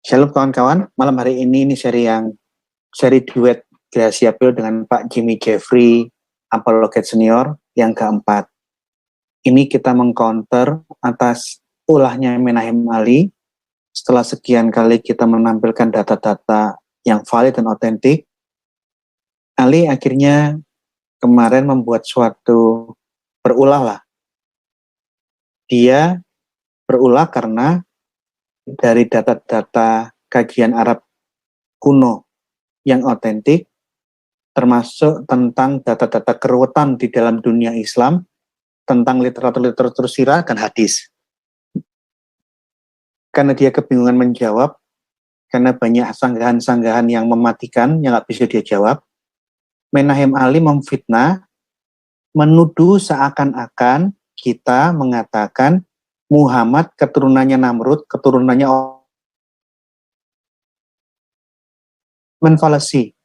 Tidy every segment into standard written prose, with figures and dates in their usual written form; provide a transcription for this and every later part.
Shalom kawan-kawan, malam hari ini seri duet Gracia Pil dengan Pak Jimmy Jeffrey, Apologet Senior yang keempat. Ini kita mengcounter atas ulahnya Menahem Ali. Setelah sekian kali kita menampilkan data-data yang valid dan otentik, Ali akhirnya kemarin membuat suatu berulah lah. Dia berulah karena dari data-data kajian Arab kuno yang otentik, termasuk tentang data-data keruwetan di dalam dunia Islam, tentang literatur sirah dan hadis. Karena dia kebingungan menjawab, karena banyak sanggahan-sanggahan yang mematikan, yang nggak bisa dia jawab, Menahem Ali memfitnah, menuduh seakan-akan kita mengatakan Muhammad keturunannya Namrud, keturunannya menfalasi.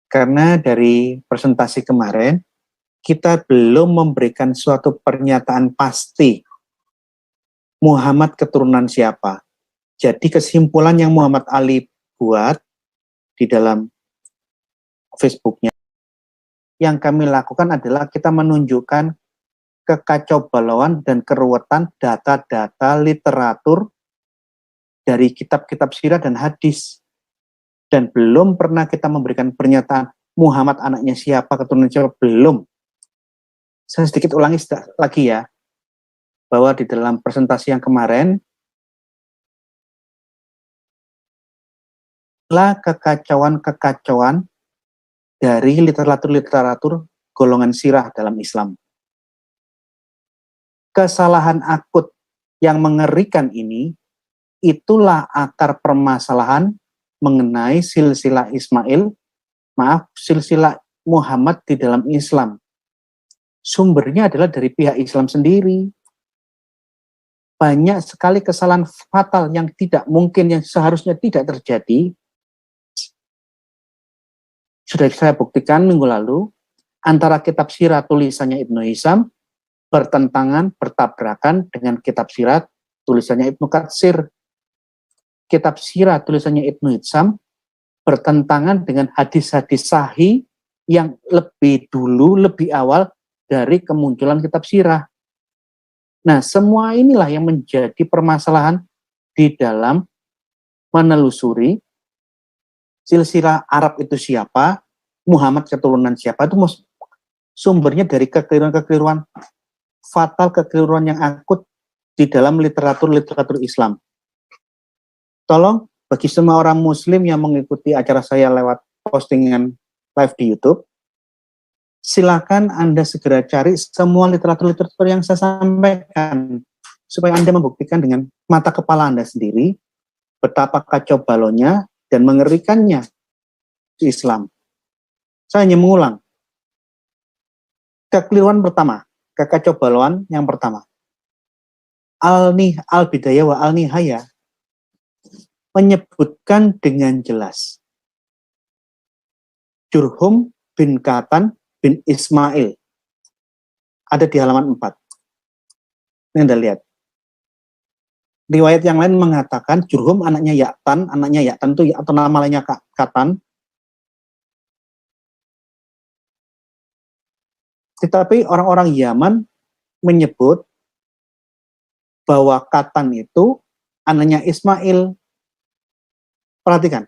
Karena dari presentasi kemarin, kita belum memberikan suatu pernyataan pasti Muhammad keturunan siapa. Jadi kesimpulan yang Muhammad Ali buat di dalam Facebooknya, yang kami lakukan adalah kita menunjukkan kekacaubalauan dan keruwetan data-data literatur dari kitab-kitab sirah dan hadis. Dan belum pernah kita memberikan pernyataan Muhammad anaknya siapa, keturunan siapa, belum. Saya sedikit ulangi lagi ya, bahwa di dalam presentasi yang kemarin, lah kekacauan-kekacauan dari literatur golongan sirah dalam Islam. Kesalahan akut yang mengerikan ini, itulah akar permasalahan mengenai silsilah silsilah Muhammad di dalam Islam. Sumbernya adalah dari pihak Islam sendiri. Banyak sekali kesalahan fatal yang tidak mungkin, yang seharusnya tidak terjadi. Sudah saya buktikan minggu lalu, antara kitab sirah tulisannya Ibnu Hisham bertabrakan dengan kitab sirah tulisannya Ibnu Katsir. Kitab sirah tulisannya Ibnu Hisham bertentangan dengan hadis-hadis sahih yang lebih dulu, lebih awal dari kemunculan kitab sirah. Nah, semua inilah yang menjadi permasalahan di dalam menelusuri silsilah Arab itu siapa, Muhammad keturunan siapa, itu sumbernya dari kekeliruan-kekeliruan fatal, kekeliruan yang akut di dalam literatur Islam. Tolong bagi semua orang muslim yang mengikuti acara saya lewat postingan live di YouTube, silakan Anda segera cari semua literatur yang saya sampaikan, supaya Anda membuktikan dengan mata kepala Anda sendiri betapa kacau balonnya dan mengerikannya Islam. Saya hanya mengulang. Kekeliruan pertama, kekacaubalauan yang pertama. Al-Bidayah wa Al-Nihayah menyebutkan dengan jelas Jurhum bin Katan bin Ismail. Ada di halaman 4. Ini Anda lihat. Riwayat yang lain mengatakan Jurhum anaknya Ya'tan itu atau nama lainnya Katan. Tetapi orang-orang Yaman menyebut bahwa Katan itu anaknya Ismail. Perhatikan.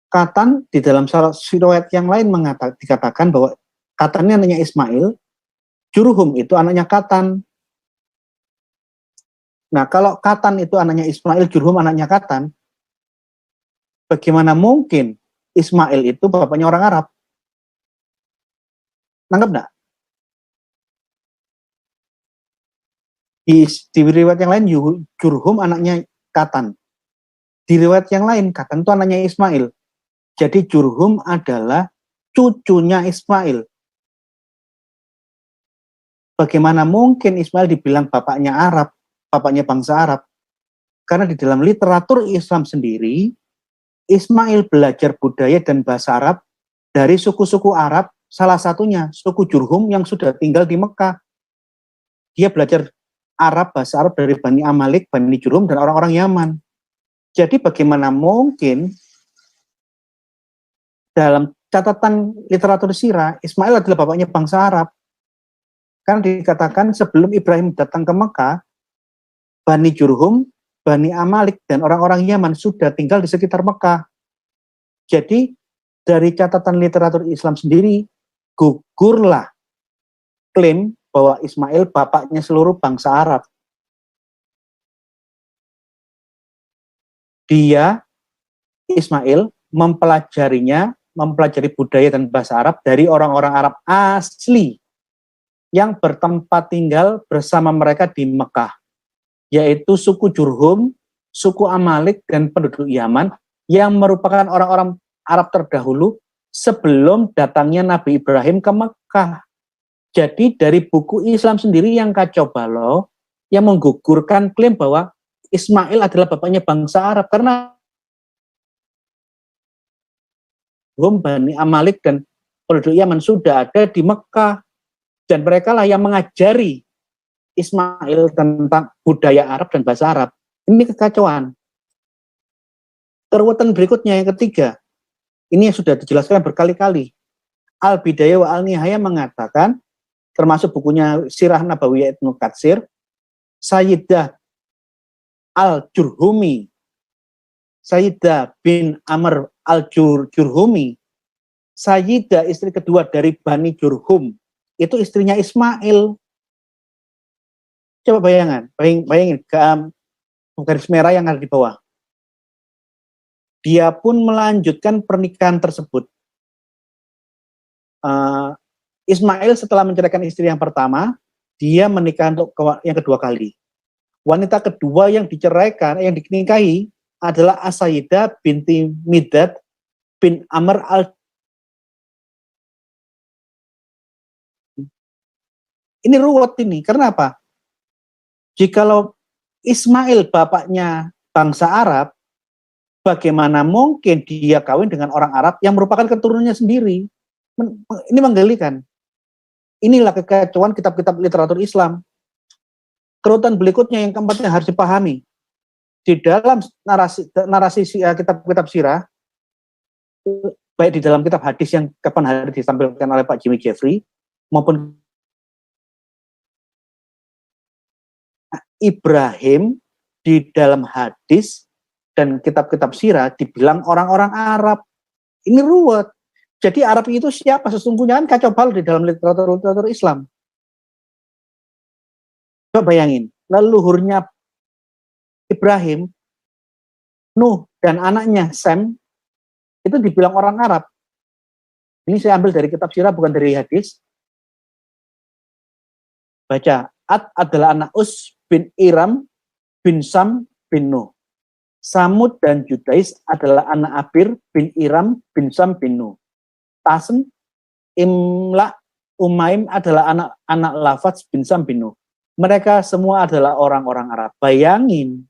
Katan di dalam riwayat yang lain dikatakan bahwa Katan ini anaknya Ismail, Jurhum itu anaknya Katan. Nah, kalau Katan itu anaknya Ismail, Jurhum anaknya Katan, bagaimana mungkin Ismail itu bapaknya orang Arab? Nangkep enggak? Di riwayat yang lain Jurhum anaknya Katan. Di riwayat yang lain Katan itu anaknya Ismail. Jadi Jurhum adalah cucunya Ismail. Bagaimana mungkin Ismail dibilang bapaknya Arab, bapaknya bangsa Arab? Karena di dalam literatur Islam sendiri, Ismail belajar budaya dan bahasa Arab dari suku-suku Arab, salah satunya suku Jurhum yang sudah tinggal di Mekah. Dia belajar bahasa Arab dari Bani Amalik, Bani Jurhum, dan orang-orang Yaman. Jadi bagaimana mungkin dalam catatan literatur sirah, Ismail adalah bapaknya bangsa Arab. Kan dikatakan sebelum Ibrahim datang ke Mekah, Bani Jurhum, Bani Amalik, dan orang-orang Yaman sudah tinggal di sekitar Mekah. Jadi dari catatan literatur Islam sendiri, gugurlah klaim bahwa Ismail bapaknya seluruh bangsa Arab. Dia, Ismail, mempelajari budaya dan bahasa Arab dari orang-orang Arab asli yang bertempat tinggal bersama mereka di Mekah, yaitu suku Jurhum, suku Amalik, dan penduduk Yaman yang merupakan orang-orang Arab terdahulu sebelum datangnya Nabi Ibrahim ke Mekah. Jadi dari buku Islam sendiri yang kacau balau, yang menggugurkan klaim bahwa Ismail adalah bapaknya bangsa Arab, karena Bani Amalik dan penduduk Yaman sudah ada di Mekah, dan mereka lah yang mengajari Ismail tentang budaya Arab dan bahasa Arab. Ini kekacauan. Keruwetan berikutnya yang ketiga, ini yang sudah dijelaskan berkali-kali. Al-Bidayah wa Al-Nihayah mengatakan, termasuk bukunya Sirah Nabawiyah Ibnu Katsir, Sayyidah Al-Jurhumi, Sayyidah bin Amr Al-Jurhumi, Sayyidah istri kedua dari Bani Jurhum, itu istrinya Ismail. Coba bayangin garis merah yang ada di bawah. Dia pun melanjutkan pernikahan tersebut. Ismail setelah menceraikan istri yang pertama, dia menikah untuk yang kedua kali. Wanita kedua yang diceraikan, yang dinikahi adalah As-Sayyidah binti Midad bin Amr al. Ini ruwet ini, karena apa? Jikalau Ismail bapaknya bangsa Arab, bagaimana mungkin dia kawin dengan orang Arab yang merupakan keturunannya sendiri? Ini menggelikan. Inilah kekacauan kitab-kitab literatur Islam. Kerutan berikutnya yang keempatnya harus dipahami. Di dalam narasi kitab-kitab sirah, baik di dalam kitab hadis yang kapan hari ditampilkan oleh Pak Jimmy Jeffrey, maupun Ibrahim di dalam hadis dan kitab-kitab sirah dibilang orang-orang Arab. Ini ruwet. Jadi Arab itu siapa sesungguhnya, kan kacau balau di dalam literatur Islam. Coba bayangin, leluhurnya Ibrahim, Nuh, dan anaknya Sem, itu dibilang orang Arab. Ini saya ambil dari kitab sirah, bukan dari hadis. Baca, Ad adalah anak Us bin Iram bin Sam bin Nuh. Samud dan Judais adalah anak Abir bin Iram bin Sam bin Nuh. Tasm, Imla, Umaim adalah anak Lafaz bin Sam bin Nuh. Mereka semua adalah orang-orang Arab. Bayangin,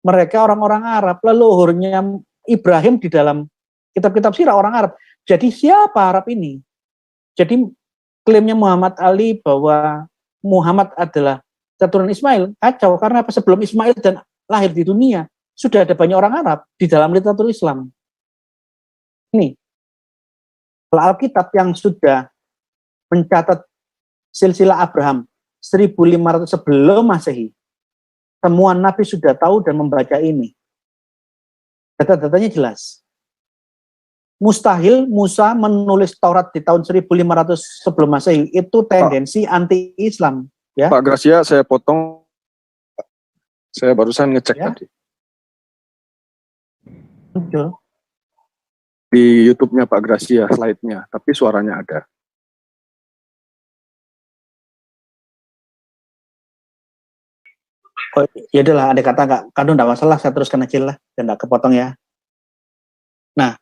mereka orang-orang Arab, leluhurnya Ibrahim di dalam kitab-kitab sirah orang Arab. Jadi siapa Arab ini? Jadi klaimnya Muhammad Ali bahwa Muhammad adalah keturunan Ismail, kacau. Karena apa? Sebelum Ismail dan lahir di dunia, sudah ada banyak orang Arab di dalam literatur Islam. Ini Alkitab yang sudah mencatat silsilah Abraham 1500 sebelum Masehi. Semua nabi sudah tahu dan membaca ini. Data-datanya jelas. Mustahil Musa menulis Taurat di tahun 1500 sebelum Masehi. Itu tendensi anti-Islam. Ya. Pak Gracia, saya potong. Saya barusan ngecek tadi. Muncul. Di YouTube-nya Pak Gracia, slide-nya. Tapi suaranya ada. Oh, ya adalah, ada kata nggak, kado nggak masalah, saya teruskan aja lah, dan nggak kepotong ya. Nah,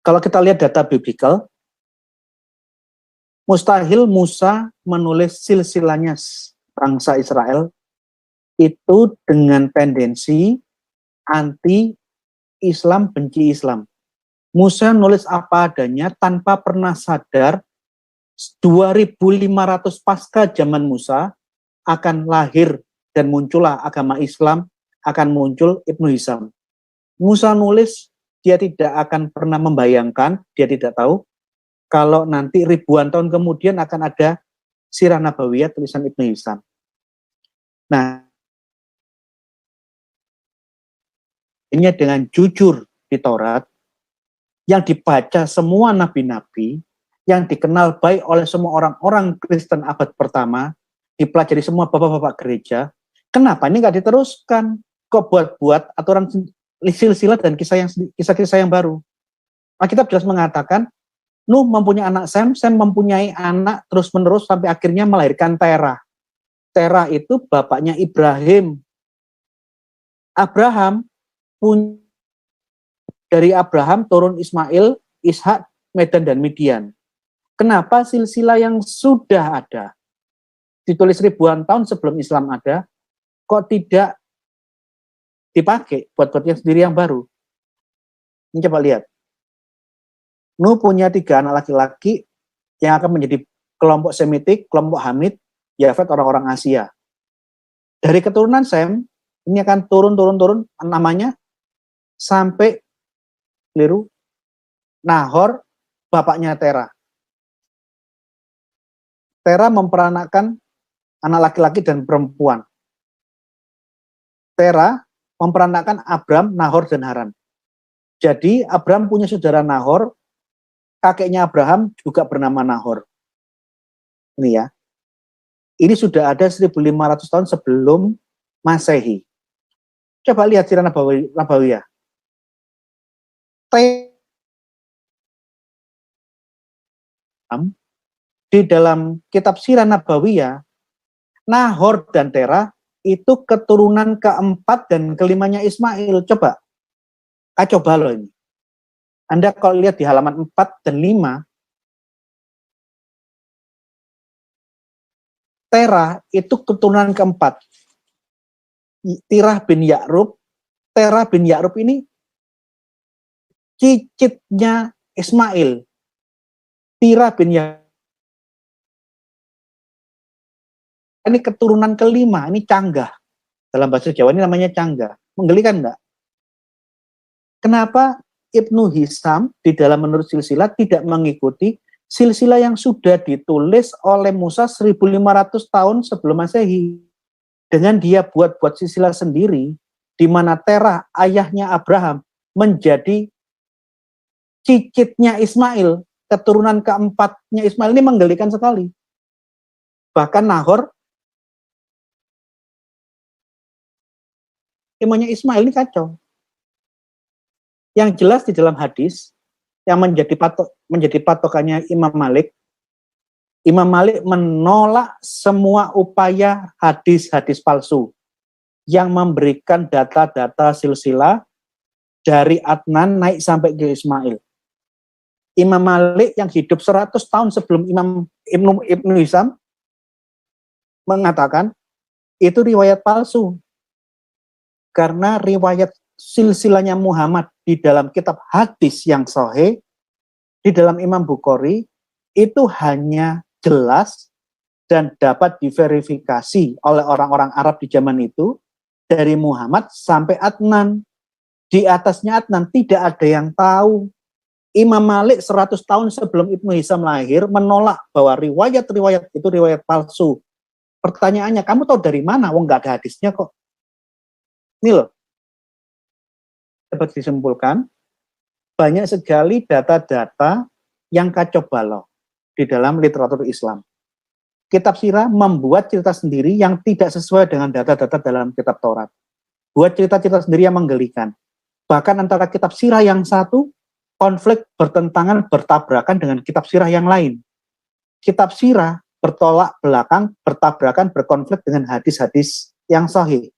kalau kita lihat data biblical, mustahil Musa menulis silsilahnya bangsa Israel itu dengan tendensi anti-Islam, benci Islam. Musa nulis apa adanya tanpa pernah sadar 2500 pasca zaman Musa akan lahir dan muncullah agama Islam akan muncul Ibnu Hisham. Musa nulis, dia tidak akan pernah membayangkan, dia tidak tahu, kalau nanti ribuan tahun kemudian akan ada Sirah Nabawiyah tulisan Ibnu Hisham. Nah, ini dengan jujur di Taurat, yang dibaca semua nabi-nabi, yang dikenal baik oleh semua orang-orang Kristen abad pertama, dipelajari semua bapak-bapak gereja, kenapa ini nggak diteruskan? Kok buat-buat aturan silsilah dan kisah-kisah yang baru? Alkitab jelas mengatakan, Nuh mempunyai anak Sem mempunyai anak terus-menerus sampai akhirnya melahirkan Terah. Terah itu bapaknya Ibrahim. Abraham punya, dari Abraham turun Ismail, Ishak, Medan, dan Midian. Kenapa silsilah yang sudah ada, ditulis ribuan tahun sebelum Islam ada, kok tidak dipakai buat-buatnya sendiri yang baru? Ini coba lihat. Nuh punya 3 anak laki-laki yang akan menjadi kelompok Semitik, kelompok Hamid, Yafet orang-orang Asia. Dari keturunan Sem, ini akan turun namanya sampai keliru Nahor, bapaknya Terah. Terah memperanakkan anak laki-laki dan perempuan. Terah memperanakkan Abram, Nahor, dan Haran. Jadi Abram punya saudara Nahor, kakeknya Abraham juga bernama Nahor. Ini ya. Ini sudah ada 1500 tahun sebelum Masehi. Coba lihat Sirah Nabawiyah. Di dalam kitab Sirah Nabawiyah, Nahor dan Terah itu keturunan keempat dan kelimanya Ismail. Coba, kacau balau ini. Anda kalau lihat di halaman 4 dan 5, Terah itu keturunan keempat. Tirah bin Ya'rub. Terah bin Ya'rub ini cicitnya Ismail. Tirah bin Ya'rub ini keturunan kelima, ini canggah. Dalam bahasa Jawa ini namanya canggah. Menggelikan enggak? Kenapa Ibnu Hisham di dalam menurut silsilah tidak mengikuti silsilah yang sudah ditulis oleh Musa 1500 tahun sebelum Masehi? Dengan dia buat silsilah sendiri, di mana Terah, ayahnya Abraham, menjadi cicitnya Ismail, keturunan keempatnya Ismail, ini menggelikan sekali. Bahkan Nahor, imannya Ismail ini kacau. Yang jelas di dalam hadis, yang menjadi patokannya Imam Malik menolak semua upaya hadis-hadis palsu yang memberikan data-data silsilah dari Adnan naik sampai ke Ismail. Imam Malik yang hidup 100 tahun sebelum Ibnu Hisham mengatakan itu riwayat palsu. Karena riwayat silsilahnya Muhammad di dalam kitab hadis yang sahih, di dalam Imam Bukhari, itu hanya jelas dan dapat diverifikasi oleh orang-orang Arab di zaman itu, dari Muhammad sampai Adnan. Di atasnya Adnan tidak ada yang tahu. Imam Malik 100 tahun sebelum Ibnu Hisham lahir menolak bahwa riwayat-riwayat itu riwayat palsu. Pertanyaannya, kamu tahu dari mana? Wong nggak ada hadisnya kok. Ini loh, dapat disimpulkan, banyak sekali data-data yang kacau balau di dalam literatur Islam. Kitab Sirah membuat cerita sendiri yang tidak sesuai dengan data-data dalam kitab Taurat. Buat cerita-cerita sendiri yang menggelikan. Bahkan antara kitab Sirah yang satu, konflik bertentangan, bertabrakan dengan kitab Sirah yang lain. Kitab Sirah bertolak belakang, bertabrakan, berkonflik dengan hadis-hadis yang sahih.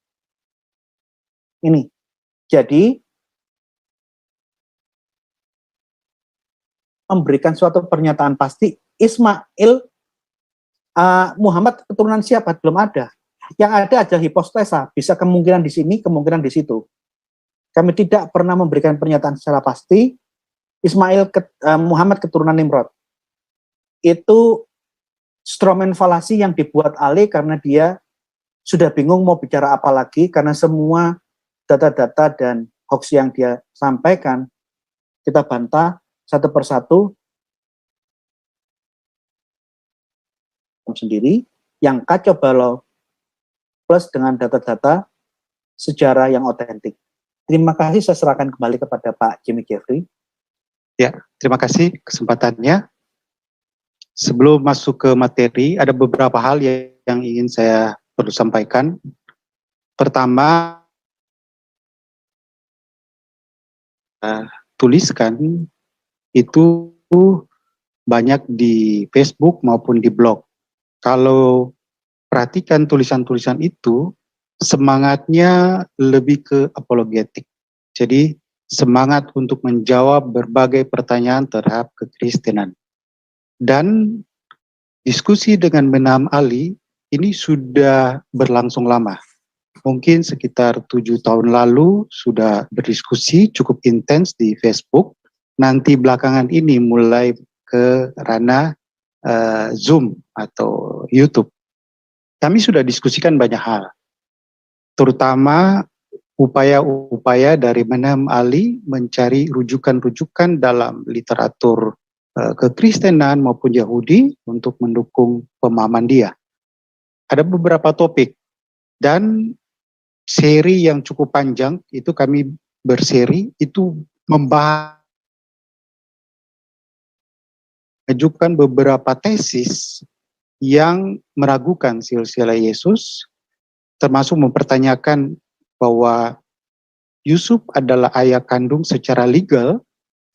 Ini. Jadi, memberikan suatu pernyataan pasti, Ismail, Muhammad keturunan siapa? Belum ada. Yang ada adalah hipotesa, bisa kemungkinan di sini, kemungkinan di situ. Kami tidak pernah memberikan pernyataan secara pasti, Muhammad keturunan Nimrod. Itu stromen falasi yang dibuat Ali karena dia sudah bingung mau bicara apa lagi, karena semua data-data dan hoax yang dia sampaikan, kita bantah satu persatu sendiri yang kacau balau plus dengan data-data sejarah yang otentik. Terima kasih, saya serahkan kembali kepada Pak Jimmy Jeffrey. Ya, terima kasih kesempatannya. Sebelum masuk ke materi, ada beberapa hal yang ingin saya perlu sampaikan. Pertama, tuliskan itu banyak di Facebook maupun di blog. Kalau perhatikan tulisan-tulisan itu, semangatnya lebih ke apologetik. Jadi, semangat untuk menjawab berbagai pertanyaan terhadap kekristenan. Dan diskusi dengan Menam Ali ini sudah berlangsung lama. Mungkin sekitar 7 tahun lalu sudah berdiskusi cukup intens di Facebook. Nanti belakangan ini mulai ke ranah Zoom atau YouTube. Kami sudah diskusikan banyak hal, terutama upaya-upaya dari Menam Ali mencari rujukan-rujukan dalam literatur kekristenan maupun Yahudi untuk mendukung pemahaman dia. Ada beberapa topik dan seri yang cukup panjang itu kami berseri itu membahas mengajukan beberapa tesis yang meragukan silsilah Yesus, termasuk mempertanyakan bahwa Yusuf adalah ayah kandung secara legal,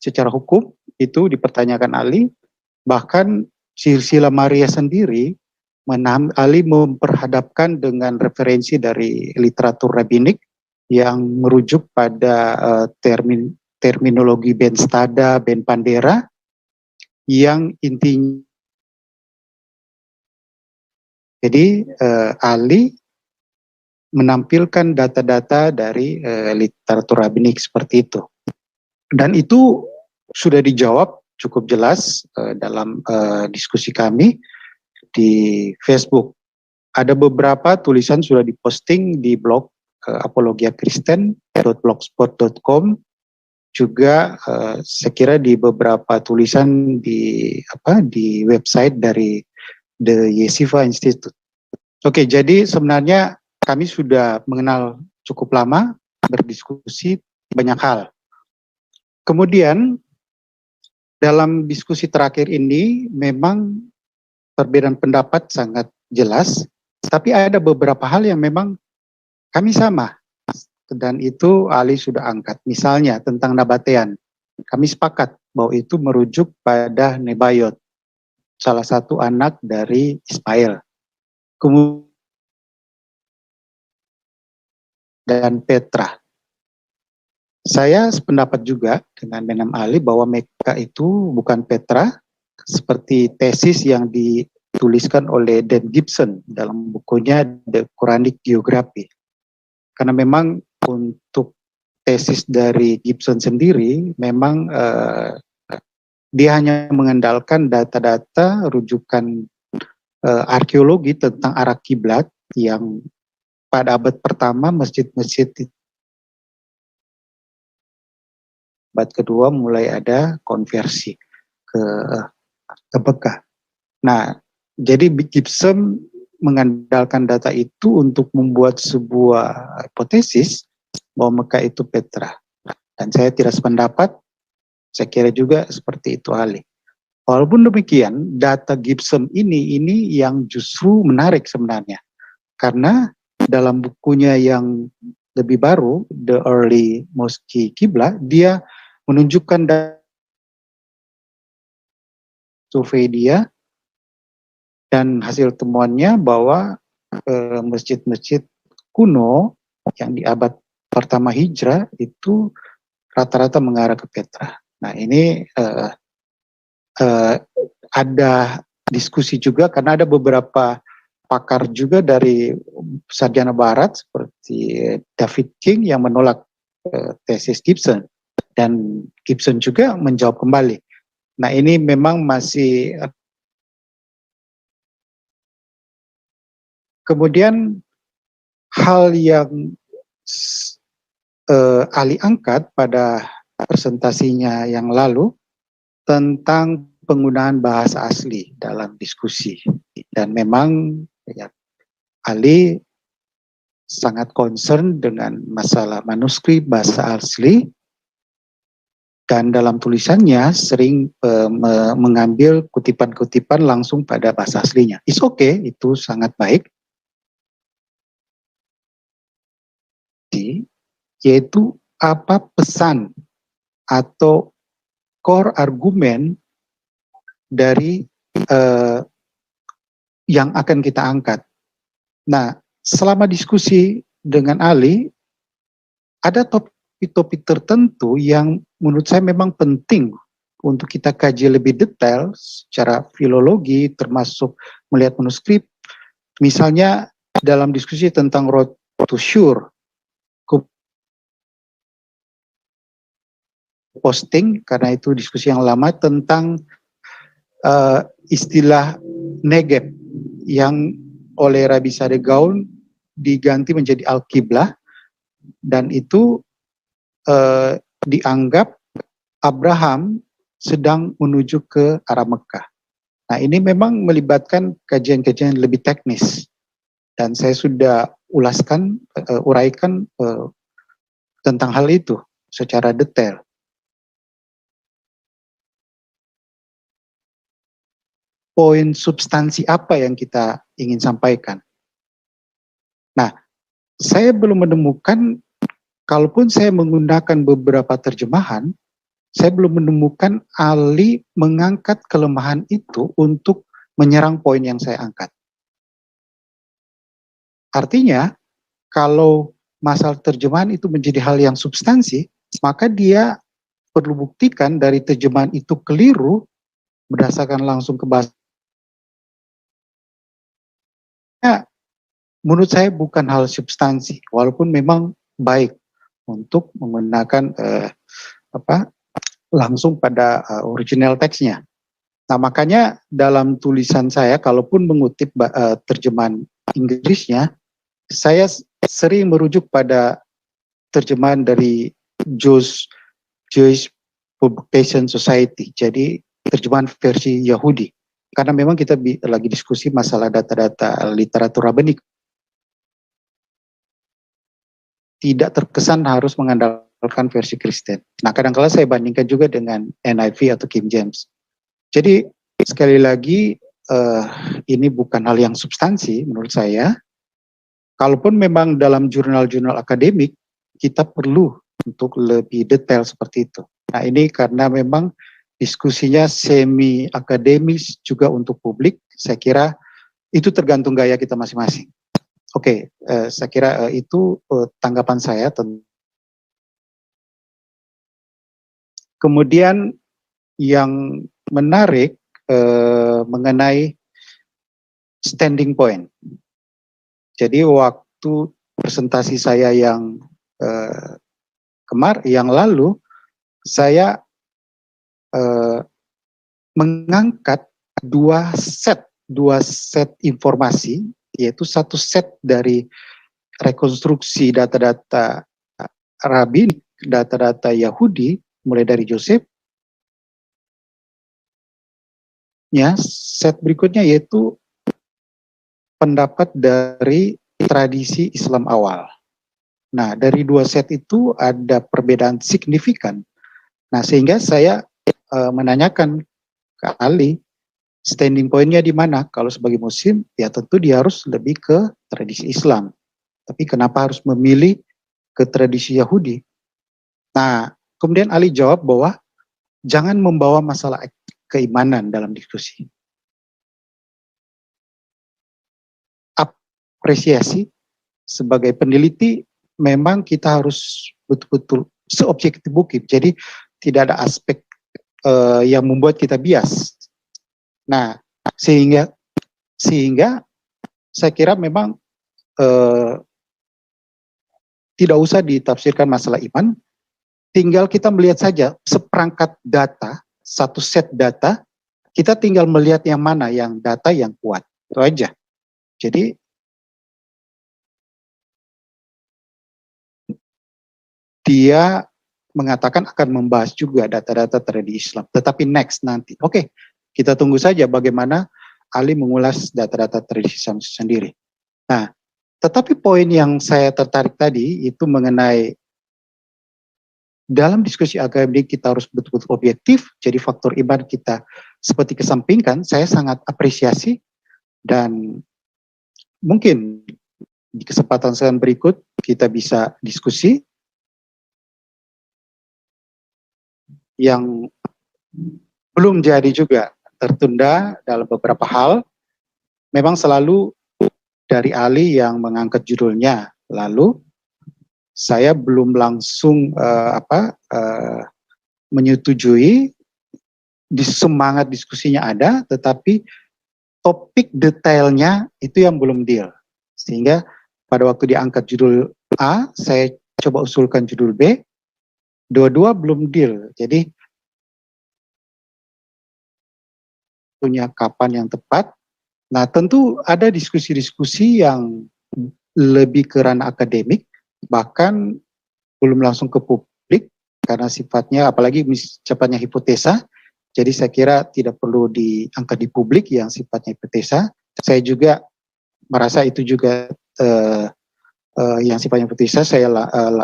secara hukum, itu dipertanyakan Ali. Bahkan silsilah Maria sendiri, Ali memperhadapkan dengan referensi dari literatur rabbinik yang merujuk pada terminologi Ben Stada, Ben Pandera, yang intinya. Jadi Ali menampilkan data-data dari literatur rabbinik seperti itu. Dan itu sudah dijawab cukup jelas dalam diskusi kami di Facebook. Ada beberapa tulisan sudah diposting di blog apologiakristen.blogspot.com, juga saya kira di beberapa tulisan di website dari The Yeshiva Institute. Oke, jadi sebenarnya kami sudah mengenal cukup lama, berdiskusi banyak hal. Kemudian dalam diskusi terakhir ini memang perbedaan pendapat sangat jelas, tapi ada beberapa hal yang memang kami sama, dan itu Ali sudah angkat. Misalnya tentang Nabatean, kami sepakat bahwa itu merujuk pada Nebayot, salah satu anak dari Ismail. Kemudian dan Petra. Saya sependapat juga dengan Menam Ali bahwa Meka itu bukan Petra, seperti tesis yang dituliskan oleh Dan Gibson dalam bukunya The Quranic Geography. Karena memang untuk tesis dari Gibson sendiri, memang dia hanya mengandalkan data-data rujukan arkeologi tentang arah kiblat yang pada abad pertama masjid-masjid, abad kedua mulai ada konversi ke Mekah. Nah, jadi Gibson mengandalkan data itu untuk membuat sebuah hipotesis bahwa Mekah itu Petra. Dan saya tidak sependapat, saya kira juga seperti itu Ali. Walaupun demikian, data Gibson ini yang justru menarik sebenarnya. Karena dalam bukunya yang lebih baru, The Early Mosque Qibla, dia menunjukkan survei dia dan hasil temuannya bahwa masjid-masjid kuno yang di abad pertama Hijrah itu rata-rata mengarah ke Petra. Nah, ini ada diskusi juga karena ada beberapa pakar juga dari sarjana barat seperti David King yang menolak tesis Gibson, dan Gibson juga menjawab kembali. Nah, ini memang masih. Kemudian hal yang Ali angkat pada presentasinya yang lalu tentang penggunaan bahasa asli dalam diskusi. Dan memang ya, Ali sangat concern dengan masalah manuskrip bahasa asli, dan dalam tulisannya sering mengambil kutipan-kutipan langsung pada bahasa aslinya. It's okay, itu sangat baik. Yaitu apa pesan atau core argumen dari yang akan kita angkat. Nah, selama diskusi dengan Ali, ada topik-topik tertentu yang menurut saya memang penting untuk kita kaji lebih detail secara filologi, termasuk melihat manuskrip. Misalnya dalam diskusi tentang road to Shur, posting, karena itu diskusi yang lama tentang istilah Negeb yang oleh Rabbi Sadeh Gaon diganti menjadi Al-Qiblah, dan itu dianggap Abraham sedang menuju ke arah Mekah. Nah, ini memang melibatkan kajian-kajian lebih teknis, dan saya sudah uraikan tentang hal itu secara detail. Poin substansi apa yang kita ingin sampaikan. Nah, saya belum menemukan, kalaupun saya menggunakan beberapa terjemahan, saya belum menemukan Ali mengangkat kelemahan itu untuk menyerang poin yang saya angkat. Artinya, kalau masalah terjemahan itu menjadi hal yang substansi, maka dia perlu buktikan dari terjemahan itu keliru berdasarkan langsung ke bahasa. Menurut saya bukan hal substansi, walaupun memang baik untuk menggunakan langsung pada original teksnya. Nah, makanya dalam tulisan saya, kalaupun mengutip terjemahan Inggrisnya, saya sering merujuk pada terjemahan dari Jewish Publication Society, jadi terjemahan versi Yahudi. Karena memang kita lagi diskusi masalah data-data literatur rabbinic. Tidak terkesan harus mengandalkan versi Kristen. Nah, kadang-kala saya bandingkan juga dengan NIV atau King James. Jadi, sekali lagi, ini bukan hal yang substansi menurut saya. Kalaupun memang dalam jurnal-jurnal akademik, kita perlu untuk lebih detail seperti itu. Nah, ini karena memang diskusinya semi akademis juga untuk publik, saya kira itu tergantung gaya kita masing-masing. Oke, saya kira itu tanggapan saya. Kemudian yang menarik mengenai standing point. Jadi waktu presentasi saya yang yang lalu, saya mengangkat dua set informasi, yaitu satu set dari rekonstruksi data-data Rabbin, data-data Yahudi, mulai dari Joseph. Set berikutnya yaitu pendapat dari tradisi Islam awal. Nah, dari dua set itu ada perbedaan signifikan. Nah, sehingga saya menanyakan ke Ali, standing point-nya di mana? Kalau sebagai Muslim, ya tentu dia harus lebih ke tradisi Islam. Tapi kenapa harus memilih ke tradisi Yahudi? Nah, kemudian Ali jawab bahwa jangan membawa masalah keimanan dalam diskusi. Apresiasi sebagai peneliti, memang kita harus betul-betul seobjektif mungkin. Jadi tidak ada aspek yang membuat kita bias. Nah, sehingga saya kira memang tidak usah ditafsirkan masalah iman, tinggal kita melihat saja seperangkat data, satu set data, kita tinggal melihat yang mana yang data yang kuat, itu aja. Jadi dia mengatakan akan membahas juga data-data tradisi Islam, tetapi next nanti. Oke, kita tunggu saja bagaimana Ali mengulas data-data tradisi Islam sendiri. Nah, tetapi poin yang saya tertarik tadi itu mengenai dalam diskusi akademik kita harus betul-betul objektif, jadi faktor iman kita seperti kesampingkan. Saya sangat apresiasi, dan mungkin di kesempatan saya berikut kita bisa diskusi yang belum jadi juga, tertunda dalam beberapa hal. Memang selalu dari Ali yang mengangkat judulnya, lalu saya belum langsung menyetujui. Di semangat diskusinya ada, tetapi topik detailnya itu yang belum deal. Sehingga pada waktu diangkat judul A, saya coba usulkan judul B, dua-dua belum deal. Jadi punya kapan yang tepat. Nah, tentu ada diskusi-diskusi yang lebih ke ranah akademik, bahkan belum langsung ke publik, karena sifatnya, apalagi sifatnya hipotesa, jadi saya kira tidak perlu diangkat di publik yang sifatnya hipotesa. Saya juga merasa itu juga yang sifatnya hipotesa, saya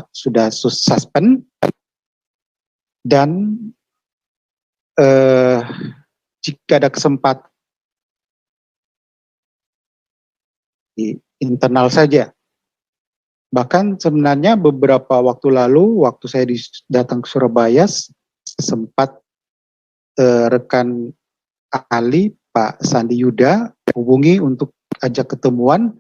sudah suspend, dan jika ada kesempatan di internal saja. Bahkan sebenarnya beberapa waktu lalu, waktu saya datang ke Surabaya, sempat rekan Ali, Pak Sandi Yuda, hubungi untuk ajak ketemuan.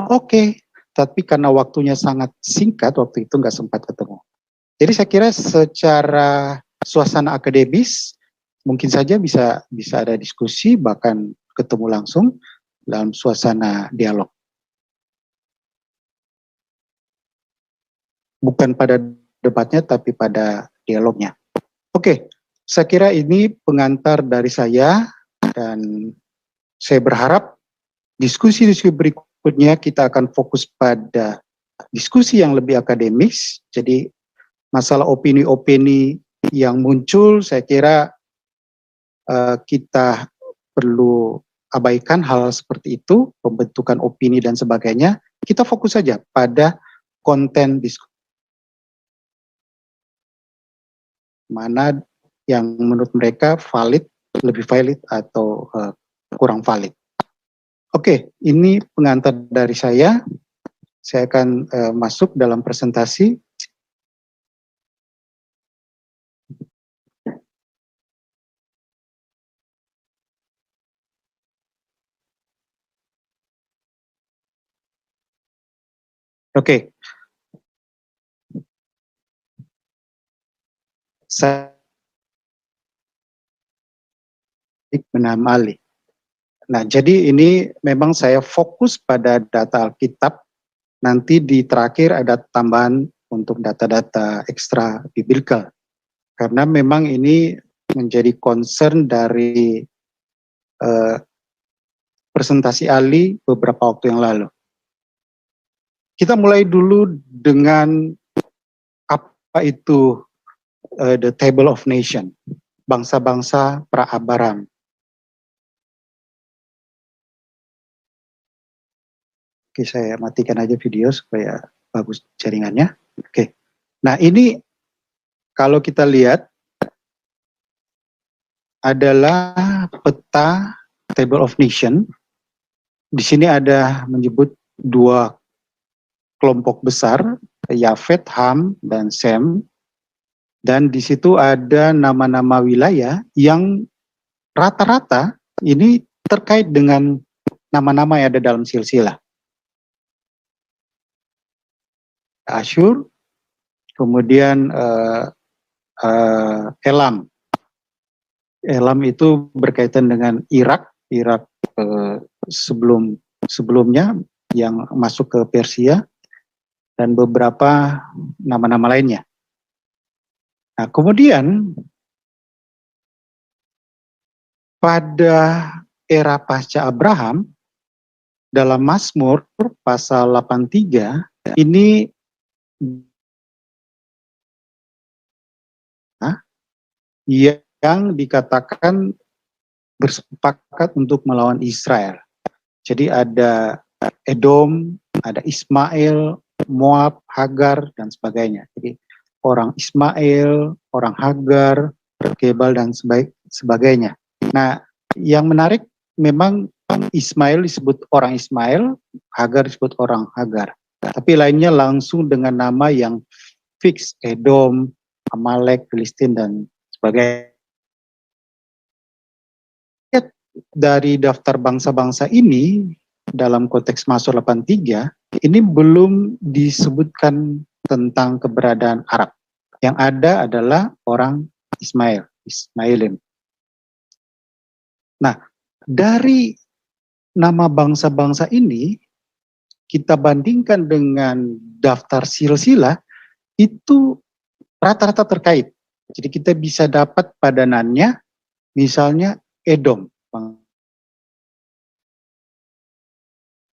Oke, tapi karena waktunya sangat singkat, waktu itu nggak sempat ketemu. Jadi saya kira secara suasana akademis, mungkin saja bisa ada diskusi, bahkan ketemu langsung dalam suasana dialog. Bukan pada debatnya, tapi pada dialognya. Oke, saya kira ini pengantar dari saya, dan saya berharap diskusi-diskusi berikutnya kita akan fokus pada diskusi yang lebih akademis. Jadi masalah opini-opini yang muncul, saya kira kita perlu abaikan hal seperti itu, pembentukan opini dan sebagainya. Kita fokus saja pada konten diskusi, mana yang menurut mereka valid, lebih valid, atau kurang valid. Oke, ini pengantar dari saya. Saya akan masuk dalam presentasi. Oke. Saya bernama Ali. Nah, jadi ini memang saya fokus pada data Alkitab. Nanti di terakhir ada tambahan untuk data-data ekstra biblical. Karena memang ini menjadi concern dari presentasi Ali beberapa waktu yang lalu. Kita mulai dulu dengan apa itu the Table of Nation, bangsa-bangsa pra-Abraham. Oke, saya matikan aja video supaya bagus jaringannya. Oke, nah ini kalau kita lihat adalah peta Table of Nation. Di sini ada menyebut dua kelompok besar, Yafet, Ham, dan Sem. Dan di situ ada nama-nama wilayah yang rata-rata ini terkait dengan nama-nama yang ada dalam silsilah. Asyur, kemudian Elam. Elam itu berkaitan dengan Irak sebelumnya yang masuk ke Persia, dan beberapa nama-nama lainnya. Nah, kemudian pada era pasca Abraham, dalam Mazmur pasal 83, ini yang dikatakan bersepakat untuk melawan Israel. Jadi ada Edom, ada Ismail, Moab, Hagar, dan sebagainya. Jadi orang Ismail, orang Hagar, Gebal, dan sebagainya. Nah, yang menarik memang Ismail disebut orang Ismail, Hagar disebut orang Hagar. Tapi lainnya langsung dengan nama yang fix, Edom, Amalek, Filistin, dan sebagainya. Dari daftar bangsa-bangsa ini, dalam konteks Mazmur 83, ini belum disebutkan tentang keberadaan Arab. Yang ada adalah orang Ismailin. Nah, dari nama bangsa-bangsa ini, kita bandingkan dengan daftar silsilah, itu rata-rata terkait. Jadi kita bisa dapat padanannya, misalnya Edom,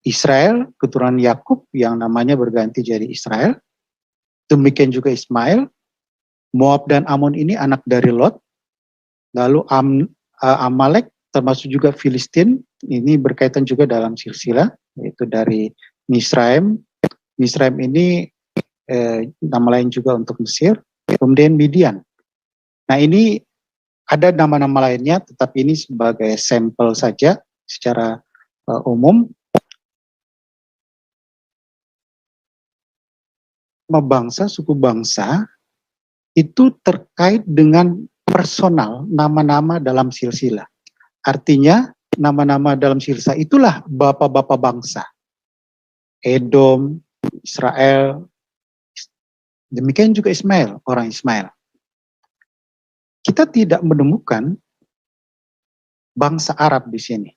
Israel, keturunan Yakub yang namanya berganti jadi Israel. Demikian juga Ismail. Moab dan Amon ini anak dari Lot. Lalu Amalek, termasuk juga Filistin, ini berkaitan juga dalam silsilah, yaitu dari Misraim. Misraim ini nama lain juga untuk Mesir. Kemudian Midian. Nah, ini ada nama-nama lainnya, tetapi ini sebagai sampel saja secara umum. Bangsa, suku bangsa itu terkait dengan personal nama-nama dalam silsilah. Artinya nama-nama dalam silsilah itulah bapak-bapak bangsa. Edom, Israel, demikian juga Ismail, orang Ismail. Kita tidak menemukan bangsa Arab di sini.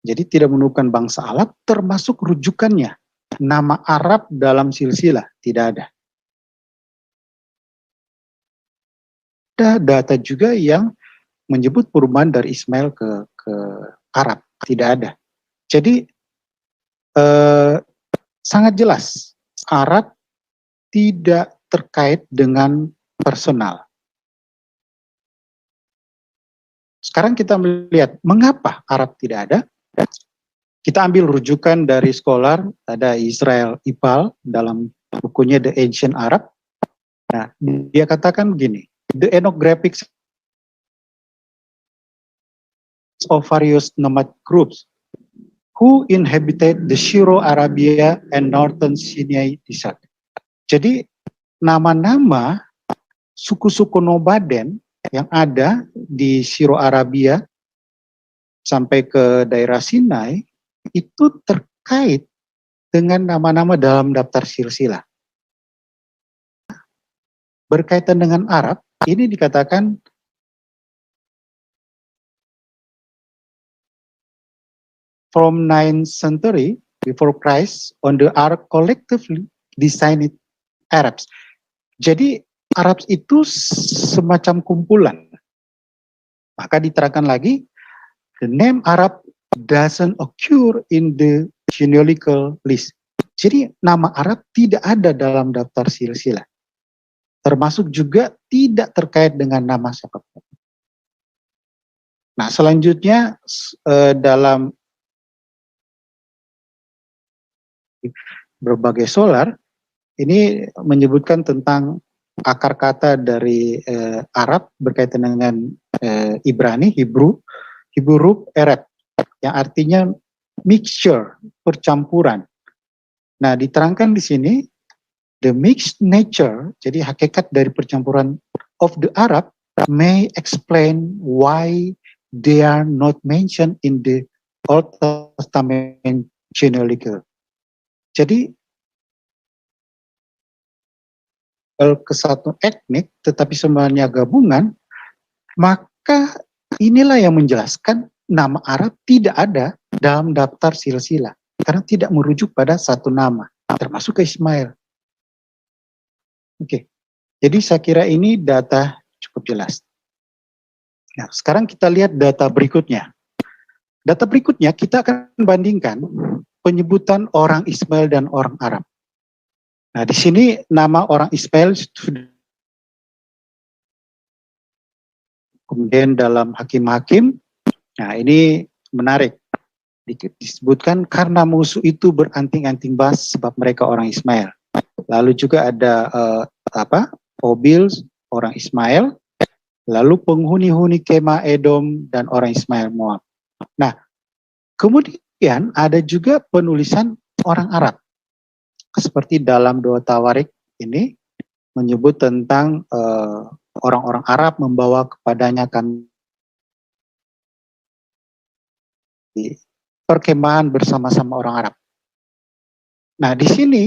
Jadi tidak menemukan bangsa Arab termasuk rujukannya. Nama Arab dalam silsilah tidak ada. Ada data juga yang menyebut perubahan dari Ismail ke Arab, tidak ada. Jadi sangat jelas Arab tidak terkait dengan personal. Sekarang kita melihat mengapa Arab tidak ada. Kita ambil rujukan dari scholar, ada Israel Ipal dalam bukunya The Ancient Arab. Nah, dia katakan begini, the ethnographics of various nomad groups who inhabited the Syro-Arabia and Northern Sinai Desert. Jadi nama-nama suku-suku nomaden yang ada di Syro-Arabia sampai ke daerah Sinai itu terkait dengan nama-nama dalam daftar silsilah. Berkaitan dengan Arab, ini dikatakan from 9th century before Christ on the Arab collectively designed Arabs. Jadi Arab itu semacam kumpulan. Maka diterangkan lagi, the name Arab doesn't occur in the genealogical list. Jadi nama Arab tidak ada dalam daftar silsilah. Termasuk juga tidak terkait dengan nama siapapun. Nah, selanjutnya dalam berbagai solar ini menyebutkan tentang akar kata dari Arab berkaitan dengan Ibrani, Hebrew Arab, yang artinya mixture, percampuran. Nah, diterangkan di sini the mixed nature, jadi hakikat dari percampuran of the Arab may explain why they are not mentioned in the Old Testament genealogical. Jadi ke satu etnik tetapi semuanya gabungan, maka inilah yang menjelaskan nama Arab tidak ada dalam daftar silsilah karena tidak merujuk pada satu nama, termasuk ke Ismail. Oke, jadi saya kira ini data cukup jelas. Nah, sekarang kita lihat data berikutnya. Data berikutnya kita akan bandingkan penyebutan orang Ismail dan orang Arab. Nah, di sini nama orang Ismail sudah Kemudian dalam Hakim-Hakim, nah ini menarik. Disebutkan karena musuh itu beranting-anting bas sebab mereka orang Ismail. Lalu juga ada Obil orang Ismail, lalu penghuni-huni Kema Edom dan orang Ismail Moab. Nah, kemudian ada juga penulisan orang Arab. Seperti dalam 2 Tawarik ini menyebut tentang orang-orang Arab membawa kepadanya kan perkemahan bersama-sama orang Arab. Nah, di sini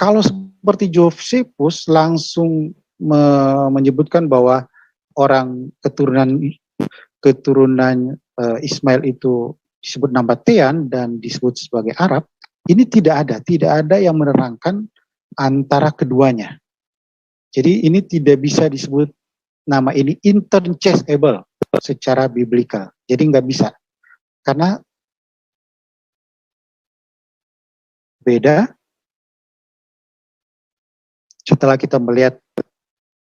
kalau seperti Josephus langsung menyebutkan bahwa orang keturunan Ismail itu disebut Nabatean dan disebut sebagai Arab, ini tidak ada yang menerangkan antara keduanya. Jadi ini tidak bisa disebut nama ini interchangeable secara biblikal. Jadi nggak bisa. Karena beda setelah kita melihat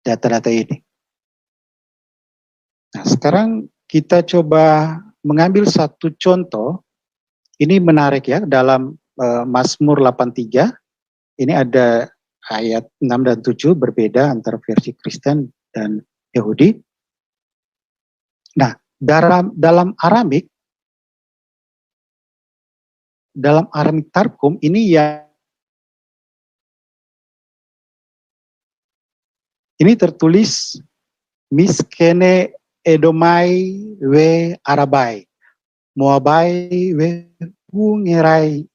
data-data ini. Nah, sekarang kita coba mengambil satu contoh. Ini menarik ya, dalam Mazmur 83. Ini ada ayat 6 dan 7 berbeda antara versi Kristen dan Yahudi. Nah, dalam Aramik Tarkum ini tertulis miskene Edomai we Arabai, Moabai we Bungerai.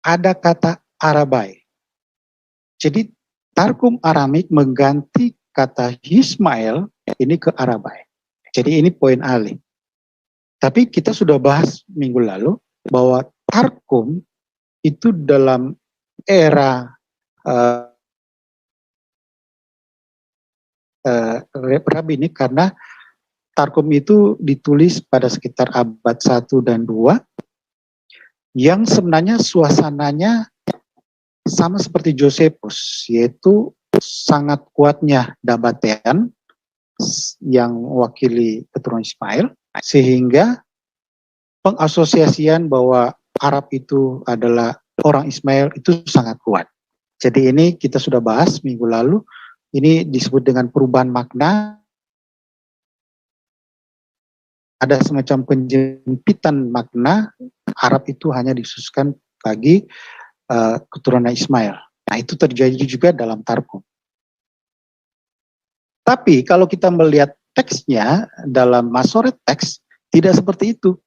Ada kata Arabai. Jadi Tarkum Aramik mengganti kata Ismail ini ke Arabai. Jadi ini poin alih. Tapi kita sudah bahas minggu lalu bahwa Tarkum itu dalam era Rabbinik, karena Tarkum itu ditulis pada sekitar abad 1 dan 2 yang sebenarnya suasananya sama seperti Josephus, yaitu sangat kuatnya Nabatean yang mewakili keturunan Ismail, sehingga pengasosiasian bahwa Arab itu adalah orang Ismail itu sangat kuat. Jadi ini kita sudah bahas minggu lalu, ini disebut dengan perubahan makna. Ada semacam penjempitan makna, Arab itu hanya dikhususkan bagi keturunan Ismail. Nah, itu terjadi juga dalam Tarkum. Tapi kalau kita melihat teksnya dalam Masoret teks tidak seperti itu.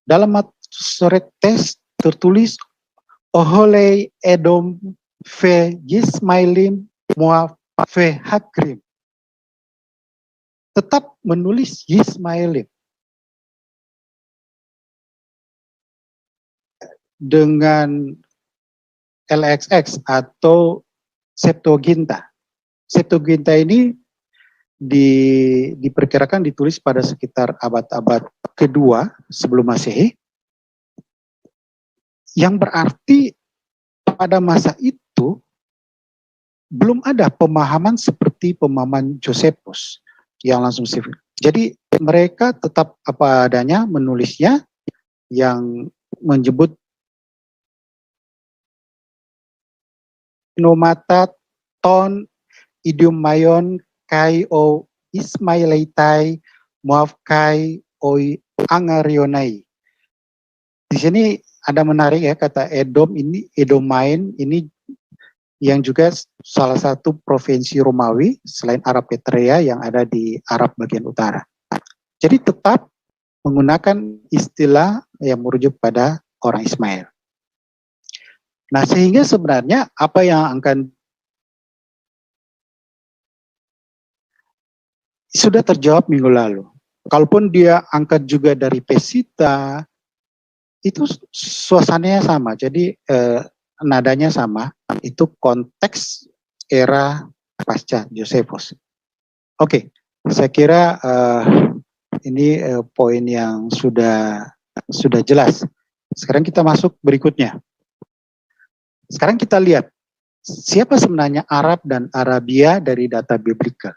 Dalam Masoret teks tertulis Oholei Edom fe Yismailim Moab fe Hakrim. Tetap menulis Yismailim. Dengan LXX atau Septuaginta. Septuaginta ini diperkirakan ditulis pada sekitar abad-abad kedua sebelum Masehi, yang berarti pada masa itu belum ada pemahaman seperti pemahaman Josephus yang langsung sifat. Jadi mereka tetap apa adanya menulisnya, yang menyebut nomata ton idiom mayon kai o Ismailaitai Moab kai o Angarionai. Di sini ada menarik ya, kata Edom ini, Edomain ini yang juga salah satu provinsi Romawi selain Arab Petrea yang ada di Arab bagian utara. Jadi tetap menggunakan istilah yang merujuk pada orang Ismail. Nah, sehingga sebenarnya apa yang akan sudah terjawab minggu lalu. Kalaupun dia angkat juga dari Pesita, itu suasananya sama. Jadi nadanya sama. Itu konteks era pasca Josephus. Oke, saya kira ini poin yang sudah jelas. Sekarang kita masuk berikutnya. Sekarang kita lihat siapa sebenarnya Arab dan Arabia dari data biblikal.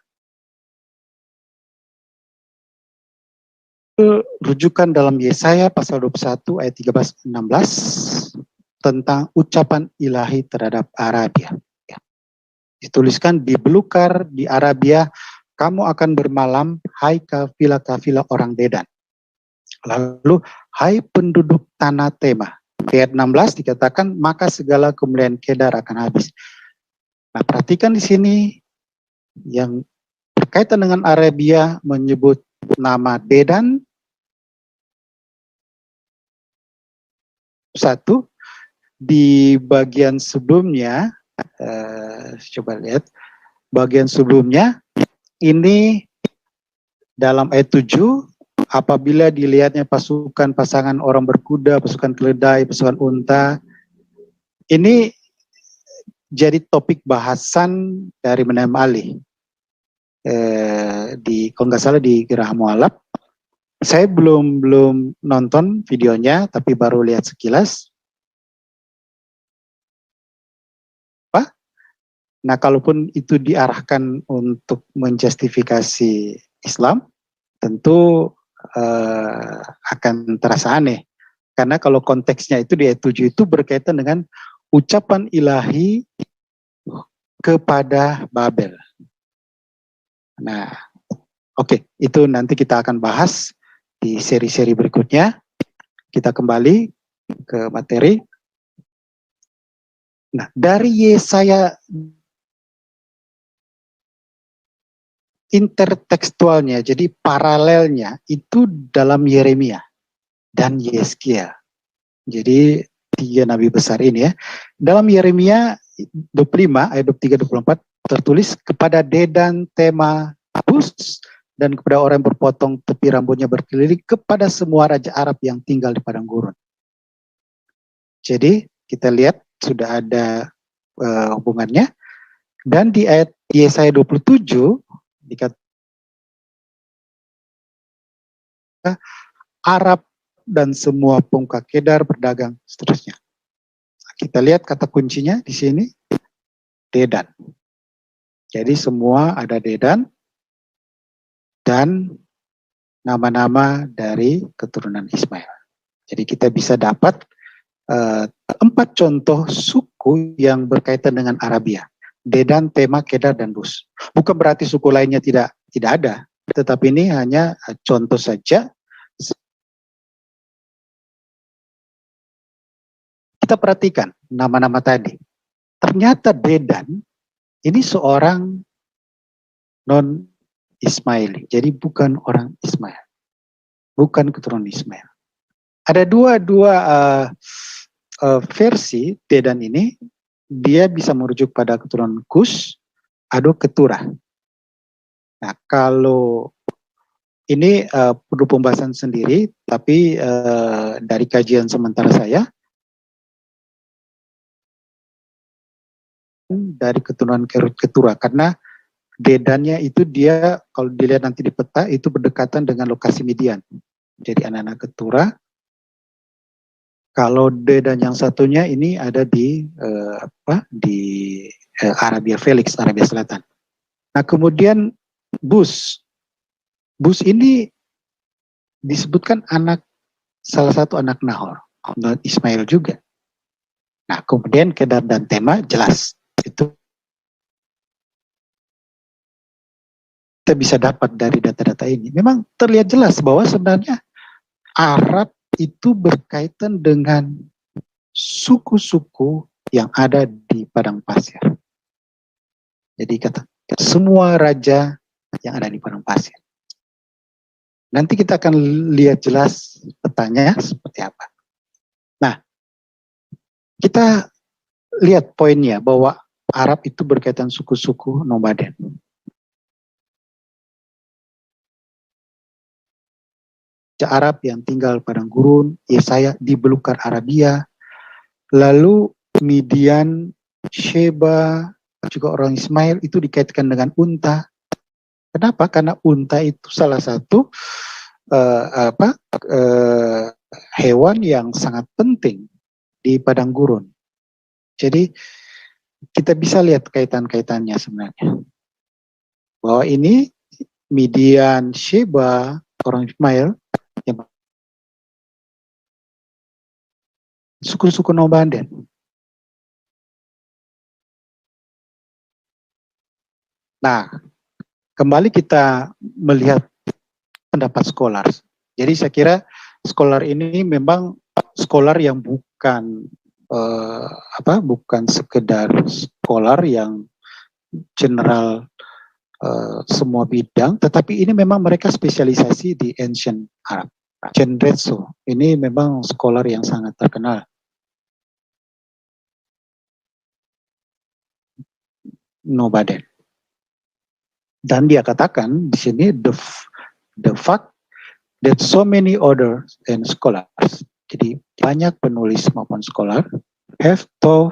rujukan dalam Yesaya pasal 21 ayat 13-16 tentang ucapan ilahi terhadap Arabia. Ya. Dituliskan di belukar di Arabia, kamu akan bermalam, hai kafilah-kafilah orang Dedan. Lalu, hai penduduk tanah Tema. Ayat 16 dikatakan, maka segala kemuliaan Kedar akan habis. Nah, perhatikan di sini yang berkaitan dengan Arabia menyebut nama Dedan. Satu, di bagian sebelumnya, coba lihat, bagian sebelumnya, ini dalam ayat 7, apabila dilihatnya pasukan pasangan orang berkuda, pasukan keledai, pasukan unta, ini jadi topik bahasan dari Menahem Ali. Kalau nggak salah di Gerah Mu'alaf. Saya belum nonton videonya, tapi baru lihat sekilas. Nah, kalaupun itu diarahkan untuk menjustifikasi Islam, tentu akan terasa aneh. Karena kalau konteksnya itu di ayat 7 itu berkaitan dengan ucapan ilahi kepada Babel. Nah, oke, itu nanti kita akan bahas di seri-seri berikutnya. Kita kembali ke materi. Nah, dari Yesaya, intertekstualnya, jadi paralelnya itu dalam Yeremia dan Yeskiel. Jadi 3 nabi besar ini ya. Dalam Yeremia 25 ayat 23-24 tertulis, kepada Dedan, Tema, Bus, dan kepada orang yang berpotong tepi rambutnya berkeliling, kepada semua raja Arab yang tinggal di padang gurun. Jadi kita lihat sudah ada hubungannya. Dan di ayat Yesaya 27 dikatakan Arab dan semua pemuka Kedar berdagang seterusnya. Kita lihat kata kuncinya di sini, Dedan. Jadi semua ada Dedan dan nama-nama dari keturunan Ismail. Jadi kita bisa dapat 4 contoh suku yang berkaitan dengan Arabia. Dedan, Tema, Kedar, dan Bus. Bukan berarti suku lainnya tidak ada, tetapi ini hanya contoh saja. Kita perhatikan nama-nama tadi. Ternyata Dedan ini seorang non-Ismaili. Jadi bukan orang Ismail. Bukan keturunan Ismail. Ada dua versi Dedan ini. Dia bisa merujuk pada keturunan Kus atau Keturah. Nah, kalau ini perlu pembahasan sendiri, tapi dari kajian sementara saya, dari keturunan Keturah, karena Dedannya itu dia, kalau dilihat nanti di peta, itu berdekatan dengan lokasi Midian. Jadi anak-anak Keturah. Kalau Dedan yang satunya ini ada di Arabia Felix, Arabia Selatan. Nah, kemudian Bus ini disebutkan salah satu anak Nahor, Ismail juga. Nah, kemudian Kedar dan Tema jelas itu kita bisa dapat dari data-data ini. Memang terlihat jelas bahwa sebenarnya Arab itu berkaitan dengan suku-suku yang ada di padang pasir. Jadi kata semua raja yang ada di padang pasir. Nanti kita akan lihat jelas petanya seperti apa. Nah, kita lihat poinnya bahwa Arab itu berkaitan suku-suku nomaden. Arab yang tinggal padang gurun, Yesaya di belukar Arabia, lalu Midian, Sheba, juga orang Ismail itu dikaitkan dengan unta. Kenapa? Karena unta itu salah satu hewan yang sangat penting di padang gurun. Jadi kita bisa lihat kaitan-kaitannya sebenarnya. Bahwa ini Midian, Sheba, orang Ismail Suku-suku nomaden. Nah, kembali kita melihat pendapat scholar. Jadi saya kira scholar ini memang scholar yang bukan bukan sekedar scholar yang general semua bidang, tetapi ini memang mereka spesialisasi di ancient Arab. Genretso ini memang scholar yang sangat terkenal. Nomaden. Dan dia katakan di sini the fact that so many authors and scholars, jadi banyak penulis maupun scholar have thought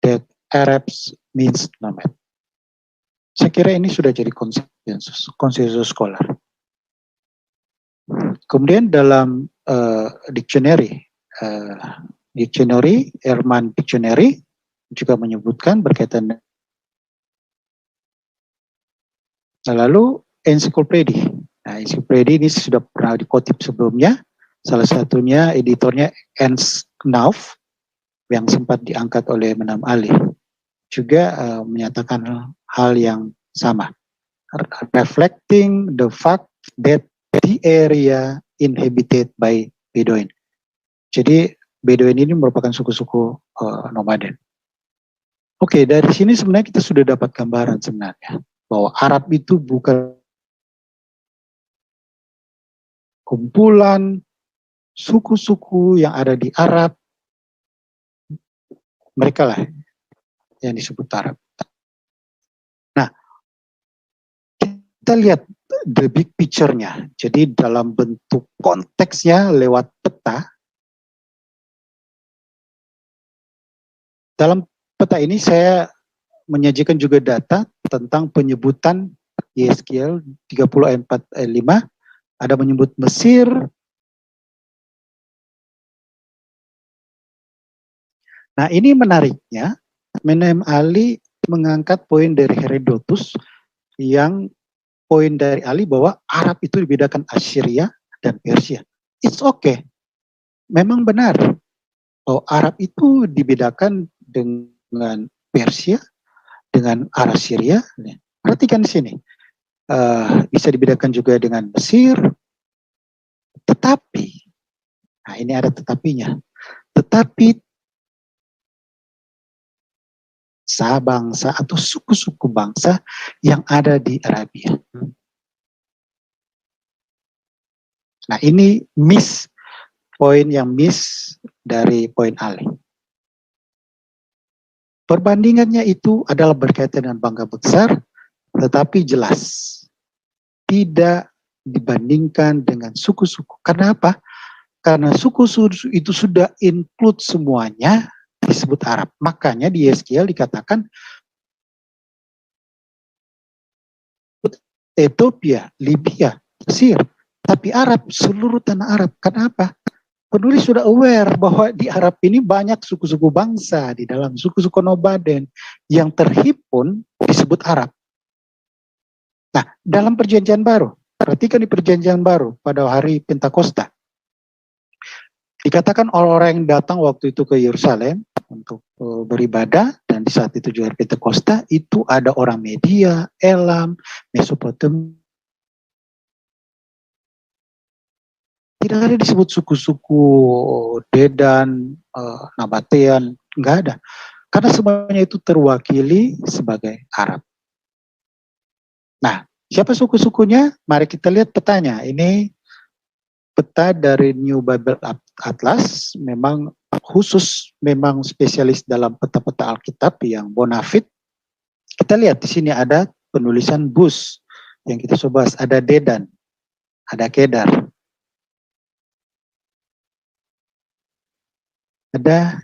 that Arabs means nomad. Saya kira ini sudah jadi konsensus scholar. Kemudian dalam dictionary Ehrman Dictionary juga menyebutkan berkaitan. Lalu ensiklopedia. Nah, ensiklopedia ini sudah pernah dikutip sebelumnya. Salah satunya editornya Ernst Knauf yang sempat diangkat oleh Menam Ali. Juga menyatakan hal yang sama. Reflecting the fact that the area inhabited by Bedouin. Jadi Bedouin ini merupakan suku-suku nomaden. Oke, dari sini sebenarnya kita sudah dapat gambaran sebenarnya bahwa Arab itu bukan kumpulan suku-suku yang ada di Arab, mereka lah yang disebut Arab. Nah, kita lihat the big picture-nya. Jadi dalam bentuk konteksnya lewat peta. Dalam peta ini saya menyajikan juga data tentang penyebutan Yeskiel 30 ayat 4 ayat 5. Ada menyebut Mesir. Nah, ini menariknya, Menem Ali mengangkat poin dari Herodotus yang poin dari Ali bahwa Arab itu dibedakan Assyria dan Persia. It's okay. Memang benar bahwa Arab itu dibedakan dengan Persia, dengan Assyria. Perhatikan di sini. Bisa dibedakan juga dengan Mesir. Tetapi, nah ini ada tetapinya. Tetapi bangsa atau suku-suku bangsa yang ada di Arabia. Nah ini poin yang miss dari poin Ali. Perbandingannya itu adalah berkaitan dengan bangsa besar, tetapi jelas tidak dibandingkan dengan suku-suku. Karena apa? Karena suku-suku itu sudah include semuanya disebut Arab. Makanya di Yeskiel dikatakan Ethiopia, Libya, Mesir, tapi Arab, seluruh tanah Arab. Kenapa? Penulis sudah aware bahwa di Arab ini banyak suku-suku bangsa, di dalam suku-suku nomaden yang terhimpun disebut Arab. Nah, dalam perjanjian baru, perhatikan di perjanjian baru pada hari Pentakosta, dikatakan orang-orang yang datang waktu itu ke Yerusalem untuk beribadah, dan di saat itu juga Pentakosta, itu ada orang Media, Elam, Mesopotamia. Tidak ada disebut suku-suku Dedan, Nabatean, enggak ada. Karena semuanya itu terwakili sebagai Arab. Nah, siapa suku-sukunya? Mari kita lihat petanya. Ini peta dari New Bible Atlas, memang khusus, memang spesialis dalam peta-peta Alkitab yang bonafit. Kita lihat di sini ada penulisan Bus yang kita coba bahas. Ada Dedan, ada Kedar, ada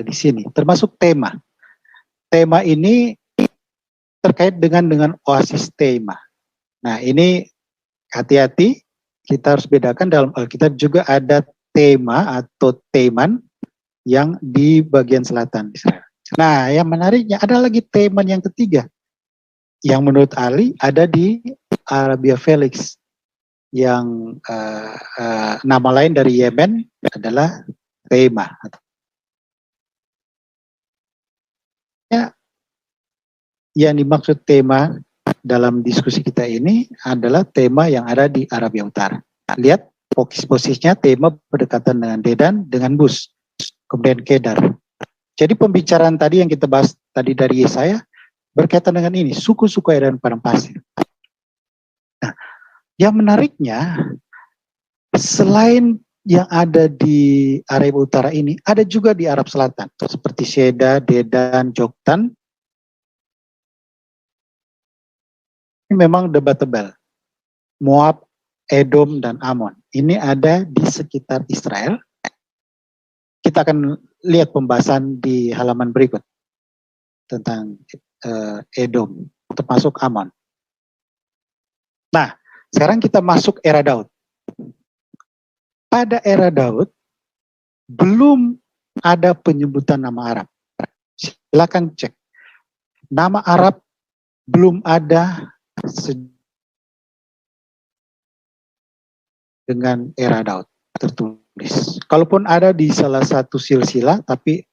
di sini, termasuk tema. Tema ini terkait dengan oasis tema. Nah, ini hati-hati, kita harus bedakan dalam Alkitab juga ada tema atau teman yang di bagian selatan Israel. Nah, yang menariknya ada lagi teman yang ketiga, yang menurut Ali ada di Arabia Felix. yang nama lain dari Yemen adalah Tema. Ya, yang dimaksud tema dalam diskusi kita ini adalah tema yang ada di Arabia Utara. Lihat posisinya tema berdekatan dengan Dedan dengan Bus, kemudian Kedar. Jadi pembicaraan tadi yang kita bahas tadi dari Yesaya berkaitan dengan ini, suku-suku dan padang pasir. Nah, yang menariknya selain yang ada di Arabia Utara ini, ada juga di Arab Selatan, seperti Syeda, Dedan, Joktan. Ini memang debatable. Moab, Edom, dan Amon. Ini ada di sekitar Israel. Kita akan lihat pembahasan di halaman berikut tentang Edom, termasuk Amon. Nah, sekarang kita masuk era Daud. Pada era Daud, belum ada penyebutan nama Arab. Silakan cek. Nama Arab belum ada dengan era Daud tertulis. Kalaupun ada di salah satu silsilah, tapi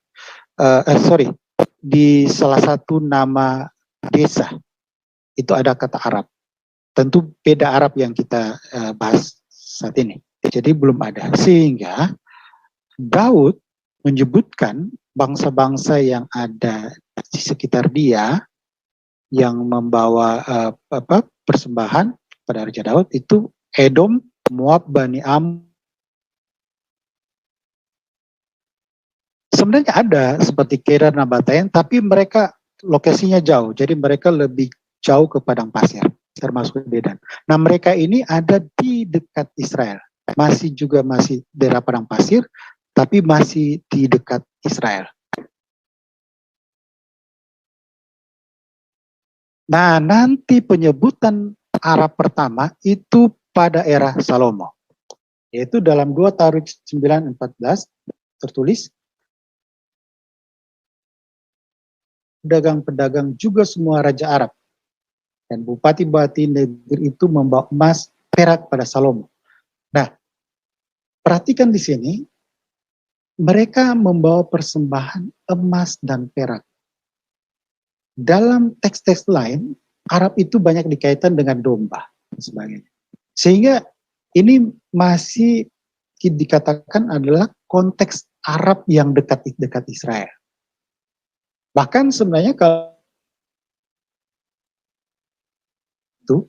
di salah satu nama desa itu ada kata Arab. Tentu beda Arab yang kita bahas saat ini. Jadi belum ada. Sehingga Daud menyebutkan bangsa-bangsa yang ada di sekitar dia yang membawa persembahan pada Raja Daud itu Edom, Moab, Bani Am. Sebenarnya ada seperti Kedar, Nabatain, tapi mereka lokasinya jauh. Jadi mereka lebih jauh ke padang pasir, termasuk Dedan. Nah, mereka ini ada di dekat Israel. Masih daerah padang pasir, tapi masih di dekat Israel. Nah, nanti penyebutan Arab pertama itu pada era Salomo. Yaitu dalam 2 Tawarikh 9:14 tertulis, pedagang-pedagang juga semua raja Arab dan bupati-bupati negeri itu membawa emas perak pada Salomo. Nah, perhatikan di sini, mereka membawa persembahan emas dan perak. Dalam teks-teks lain, Arab itu banyak dikaitkan dengan domba dan sebagainya. Sehingga ini masih dikatakan adalah konteks Arab yang dekat Israel. Bahkan sebenarnya kalau itu,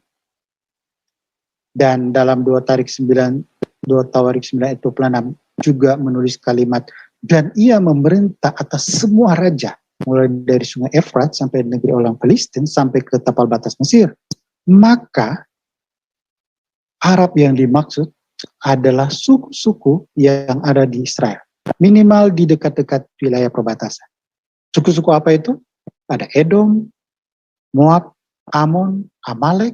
dan dalam 2 Tawarikh 9:26 juga menulis kalimat, dan ia memerintah atas semua raja, mulai dari sungai Efrat sampai negeri orang Filistin sampai ke tapal batas Mesir. Maka Arab yang dimaksud adalah suku-suku yang ada di Israel, minimal di dekat-dekat wilayah perbatasan. Suku-suku apa itu? Ada Edom, Moab, Amon, Amalek,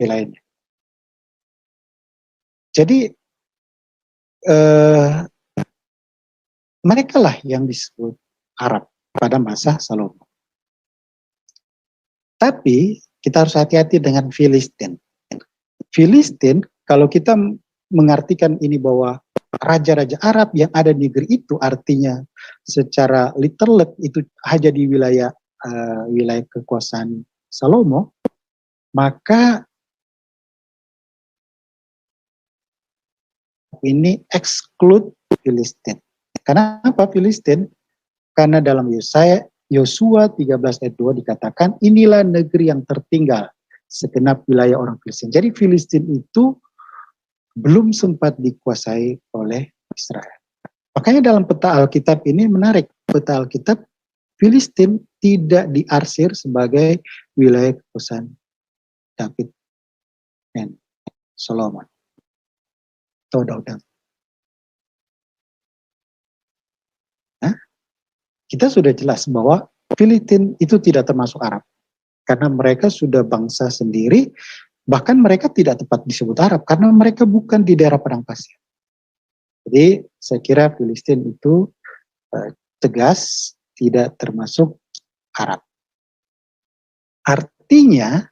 lainnya. Jadi mereka lah yang disebut Arab pada masa Salomo. Tapi kita harus hati-hati dengan Filistin. Filistin, kalau kita mengartikan ini bahwa raja-raja Arab yang ada di negeri itu, artinya secara literal itu hanya di wilayah kekuasaan Salomo, maka ini exclude Filistin. Kenapa Filistin? Karena dalam Yosua 13:2 dikatakan, inilah negeri yang tertinggal segenap wilayah orang Filistin. Jadi Filistin itu belum sempat dikuasai oleh Israel. Makanya dalam peta Alkitab ini menarik. Peta Alkitab Filistin tidak diarsir sebagai wilayah kekuasaan David dan Solomon. Nah, kita sudah jelas bahwa Filistin itu tidak termasuk Arab. Karena mereka sudah bangsa sendiri, bahkan mereka tidak tepat disebut Arab karena mereka bukan di daerah padang pasir. Jadi saya kira Filistin itu tegas tidak termasuk Arab. Artinya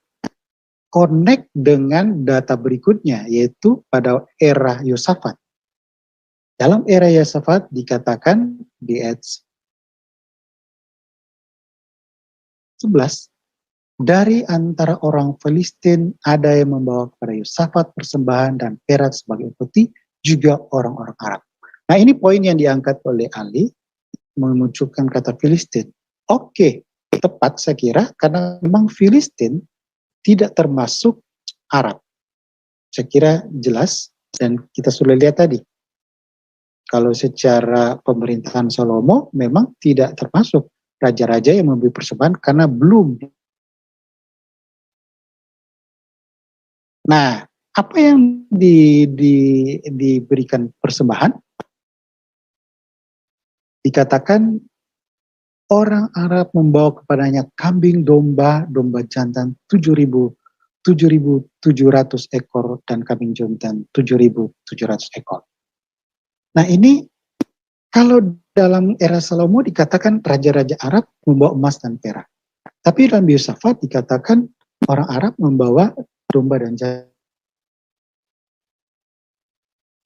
connect dengan data berikutnya, yaitu pada era Yosafat. Dalam era Yosafat dikatakan di ayat 11, dari antara orang Filistin ada yang membawa kepada Yosafat persembahan dan perak sebagai upeti, juga orang-orang Arab. Nah, ini poin yang diangkat oleh Ali, memunculkan kata Filistin. Oke, tepat saya kira, karena memang Filistin tidak termasuk Arab. Saya kira jelas, dan kita sudah lihat tadi. Kalau secara pemerintahan Salomo memang tidak termasuk raja-raja yang memberi persembahan karena belum. Nah, apa yang diberikan persembahan? Dikatakan orang Arab membawa kepadanya kambing domba, domba jantan 7.700 ekor dan kambing jantan 7.700 ekor. Nah, ini kalau dalam era Salomo dikatakan raja-raja Arab membawa emas dan perak. Tapi dalam Yosafat dikatakan orang Arab membawa domba dan jantan.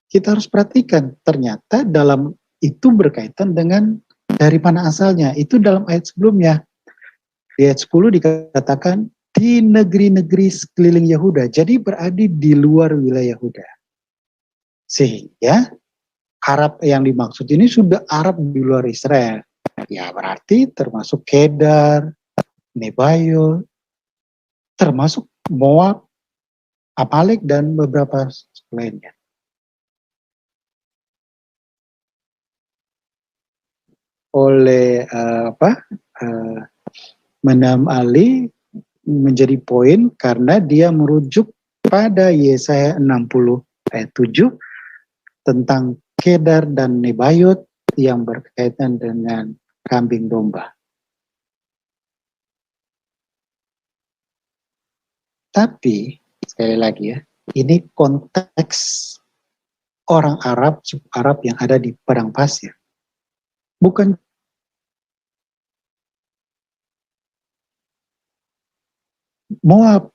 Kita harus perhatikan, ternyata dalam itu berkaitan dengan dari mana asalnya. Itu dalam ayat sebelumnya. Di ayat 10 dikatakan di negeri-negeri sekeliling Yehuda. Jadi berada di luar wilayah Yehuda. Sehingga Arab yang dimaksud ini sudah Arab di luar Israel. Ya berarti termasuk Kedar, Nebayot, termasuk Moab, Amalek, dan beberapa lainnya. Oleh Menam Ali menjadi poin karena dia merujuk pada Yesaya 60 ayat 7 tentang Kedar dan Nebayot yang berkaitan dengan kambing domba. Tapi sekali lagi ya, ini konteks orang Arab, suku Arab yang ada di padang pasir. Bukan Moab.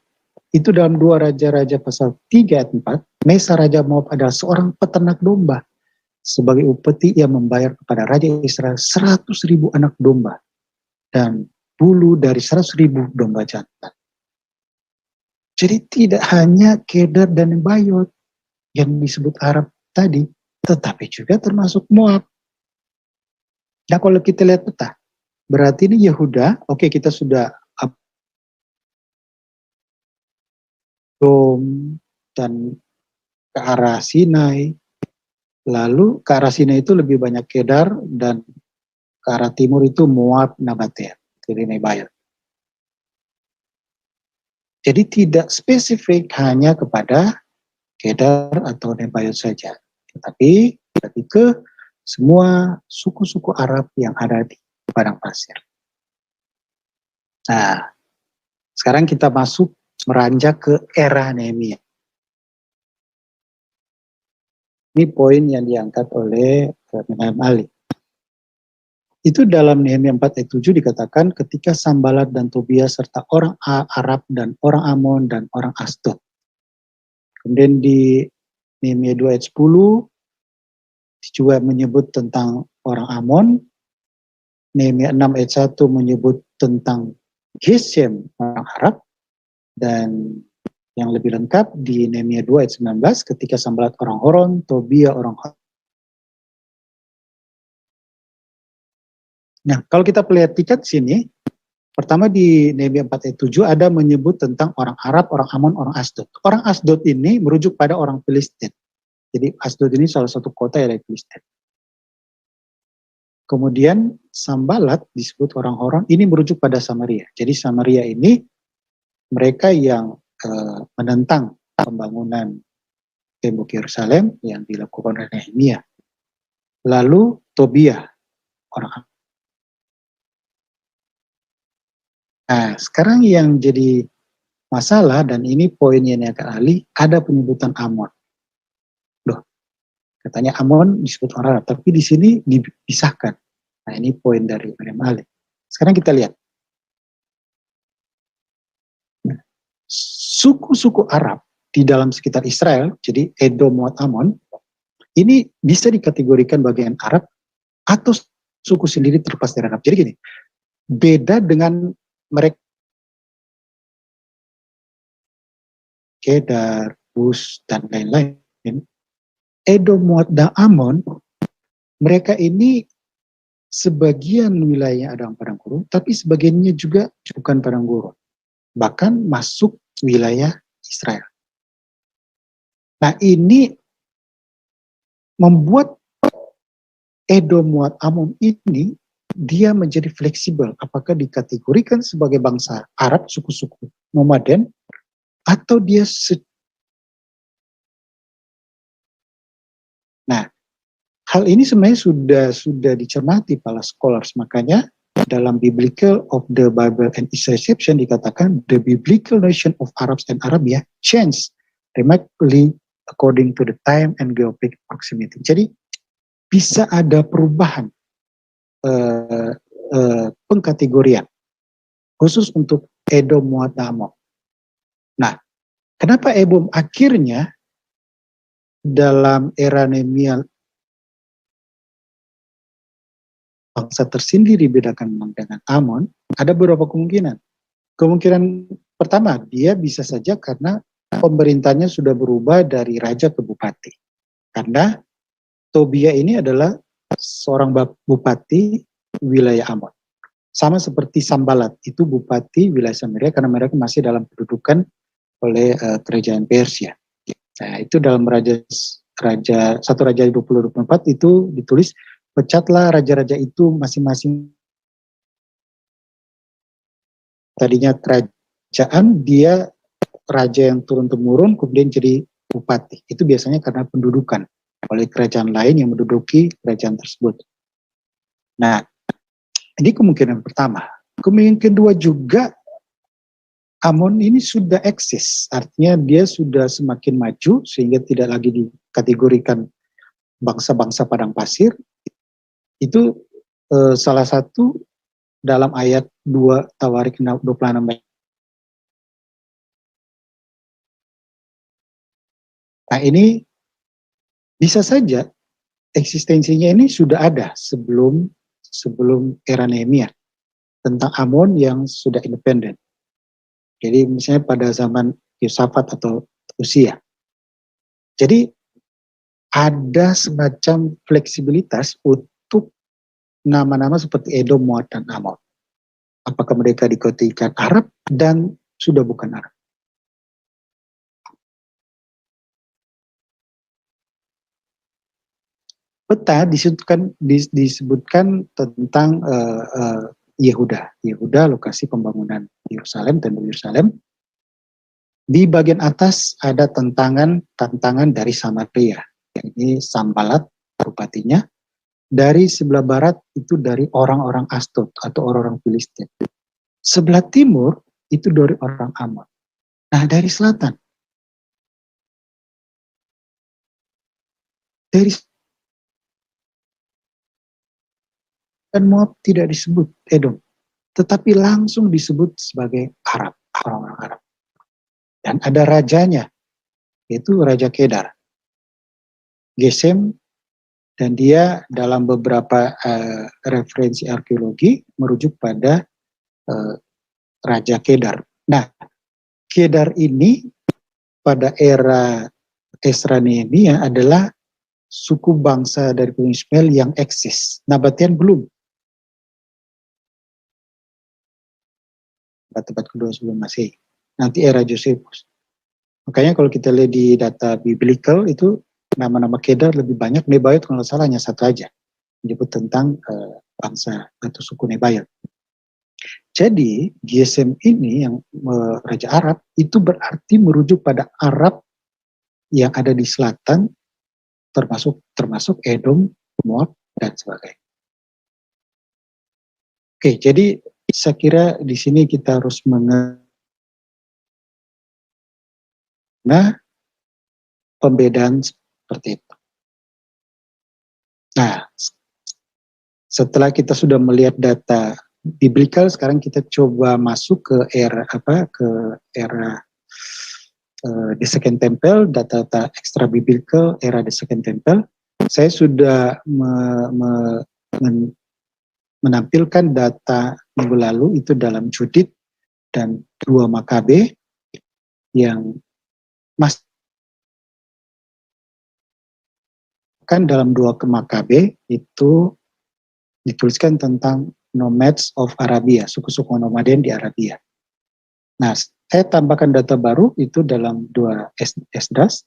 Itu dalam 2 Raja-Raja pasal 3 ayat 4, Mesa Raja Moab adalah seorang peternak domba. Sebagai upeti ia membayar kepada Raja Israel 100.000 anak domba dan bulu dari 100.000 domba jantan. Jadi tidak hanya Kedar dan Nebayot yang disebut Arab tadi, tetapi juga termasuk Moab. Nah, kalau kita lihat peta, berarti ini Yehuda, oke, kita sudah dan ke arah Sinai, lalu ke arah Sinai itu lebih banyak Kedar, dan ke arah timur itu Moab, Nabatea, jadi Nebayot. Jadi tidak spesifik hanya kepada Kedar atau Nebayot saja, tetapi lebih ke semua suku-suku Arab yang ada di padang pasir. Nah, sekarang kita masuk meranjak ke era Nehemia. Ini poin yang diangkat oleh Menam Ali. Itu dalam Nehemia 4 ayat 7 dikatakan ketika Sanbalat dan Tobia serta orang Arab dan orang Amon dan orang Asdod. Kemudian di Nehemia 2 ayat 10 juga menyebut tentang orang Amon. Nehemia 6 ayat 1 menyebut tentang Geshem orang Arab. Dan yang lebih lengkap di Nehemia 2 ayat 19 ketika Sanbalat orang Horon, Tobia orang Horon. Nah, kalau kita perhatikan sini, pertama di Nehemia 4 ayat 7 ada menyebut tentang orang Arab, orang Amon, orang Asdod. Orang Asdod ini merujuk pada orang Filistin. Jadi Asdod ini salah satu kota yang ada di Filistin. Kemudian Sanbalat disebut orang-orang, ini merujuk pada Samaria. Jadi Samaria ini mereka yang menentang pembangunan tembok Yerusalem yang dilakukan oleh Nehemia. Lalu Tobia, orang. Nah, sekarang yang jadi masalah, dan ini poin yang akan ahli, ada penyebutan Amon. Loh, katanya Amon disebut orang Arab, tapi di sini dipisahkan. Nah, ini poin dari Menam Ali. Sekarang kita lihat. suku-suku Arab di dalam sekitar Israel, jadi Edom, Moab, Ammon, ini bisa dikategorikan bagian Arab atau suku sendiri terlepas dari Arab. Jadi gini, beda dengan mereka Kedar, Bus, dan lain-lain. Edom, Moab, dan Ammon, mereka ini sebagian wilayahnya ada padang gurun, tapi sebagiannya juga bukan padang gurun. Bahkan masuk wilayah Israel. Nah, ini membuat Edom, Moab, Ammon ini dia menjadi fleksibel. Apakah dikategorikan sebagai bangsa Arab, suku-suku nomaden, atau dia Nah, hal ini sebenarnya sudah dicermati para scholars. Makanya dalam Biblical of the Bible and its Reception dikatakan the biblical nation of Arabs and Arabia changed remarkably according to the time and geographic proximity. Jadi bisa ada perubahan pengkategorian khusus untuk Edom, Moab, dan Ammon. Nah, kenapa Edom akhirnya dalam era Nehemia bangsa tersendiri dibedakan dengan Ammon? Ada beberapa kemungkinan. Kemungkinan pertama, dia bisa saja karena pemerintahnya sudah berubah dari raja ke bupati. Karena Tobia ini adalah seorang bupati wilayah Ammon. Sama seperti Sambalat, itu bupati wilayah Samaria karena mereka masih dalam kedudukan oleh kerajaan Persia. Nah, itu dalam satu raja 20-24 itu ditulis, pecatlah raja-raja itu masing-masing. Tadinya kerajaan, dia raja yang turun-temurun, kemudian jadi bupati. Itu biasanya karena pendudukan oleh kerajaan lain yang menduduki kerajaan tersebut. Nah, ini kemungkinan pertama. Kemungkinan kedua juga, Ammon ini sudah eksis, artinya dia sudah semakin maju sehingga tidak lagi dikategorikan bangsa-bangsa padang pasir. Itu salah satu dalam ayat 2 Tawarik 26. Nah, ini bisa saja eksistensinya ini sudah ada sebelum era Nehemia tentang Ammon yang sudah independen. Jadi misalnya pada zaman Yosafat atau Usia. Jadi ada semacam fleksibilitas untuk nama-nama seperti Edom, Moab, dan Ammon. Apakah mereka dikategorikan Arab dan sudah bukan Arab. Peta disebutkan tentang Yehuda, lokasi pembangunan Yerusalem, Tembok Yerusalem. Di bagian atas ada tantangan dari Samaria. Ini Sambalat, bupatinya. Dari sebelah barat itu dari orang-orang Asdod atau orang-orang Filistin. Sebelah timur itu dari orang Ammon. Nah, dari selatan. Dan Moab tidak disebut Edom, tetapi langsung disebut sebagai Arab, orang-orang Arab. Dan ada rajanya, yaitu Raja Kedar, Gesem, dan dia dalam beberapa referensi arkeologi merujuk pada Raja Kedar. Nah, Kedar ini pada era Esra Nehemia adalah suku bangsa dari Ismail yang eksis. Nabatian belum. Abad kedua sebelum Masehi. Nanti era Josephus. Makanya kalau kita lihat di data biblical itu nama-nama Kedar lebih banyak. Nebayot kalau salah hanya satu aja. Menyebut tentang bangsa atau suku Nebayot. Jadi GSM ini yang Raja Arab itu berarti merujuk pada Arab yang ada di selatan termasuk Edom, Moab, dan sebagainya. Oke, jadi saya kira di sini kita harus pembedaan seperti itu. Nah, setelah kita sudah melihat data biblical, sekarang kita coba masuk ke era The Second Temple, data-data extra biblical era The Second Temple. Saya sudah menampilkan data minggu lalu itu dalam Judit dan 2 Makabe yang kan dalam 2 Makabe itu dituliskan tentang nomads of Arabia, suku-suku nomaden di Arabia. Nah, saya tambahkan data baru itu dalam 2 Esdras,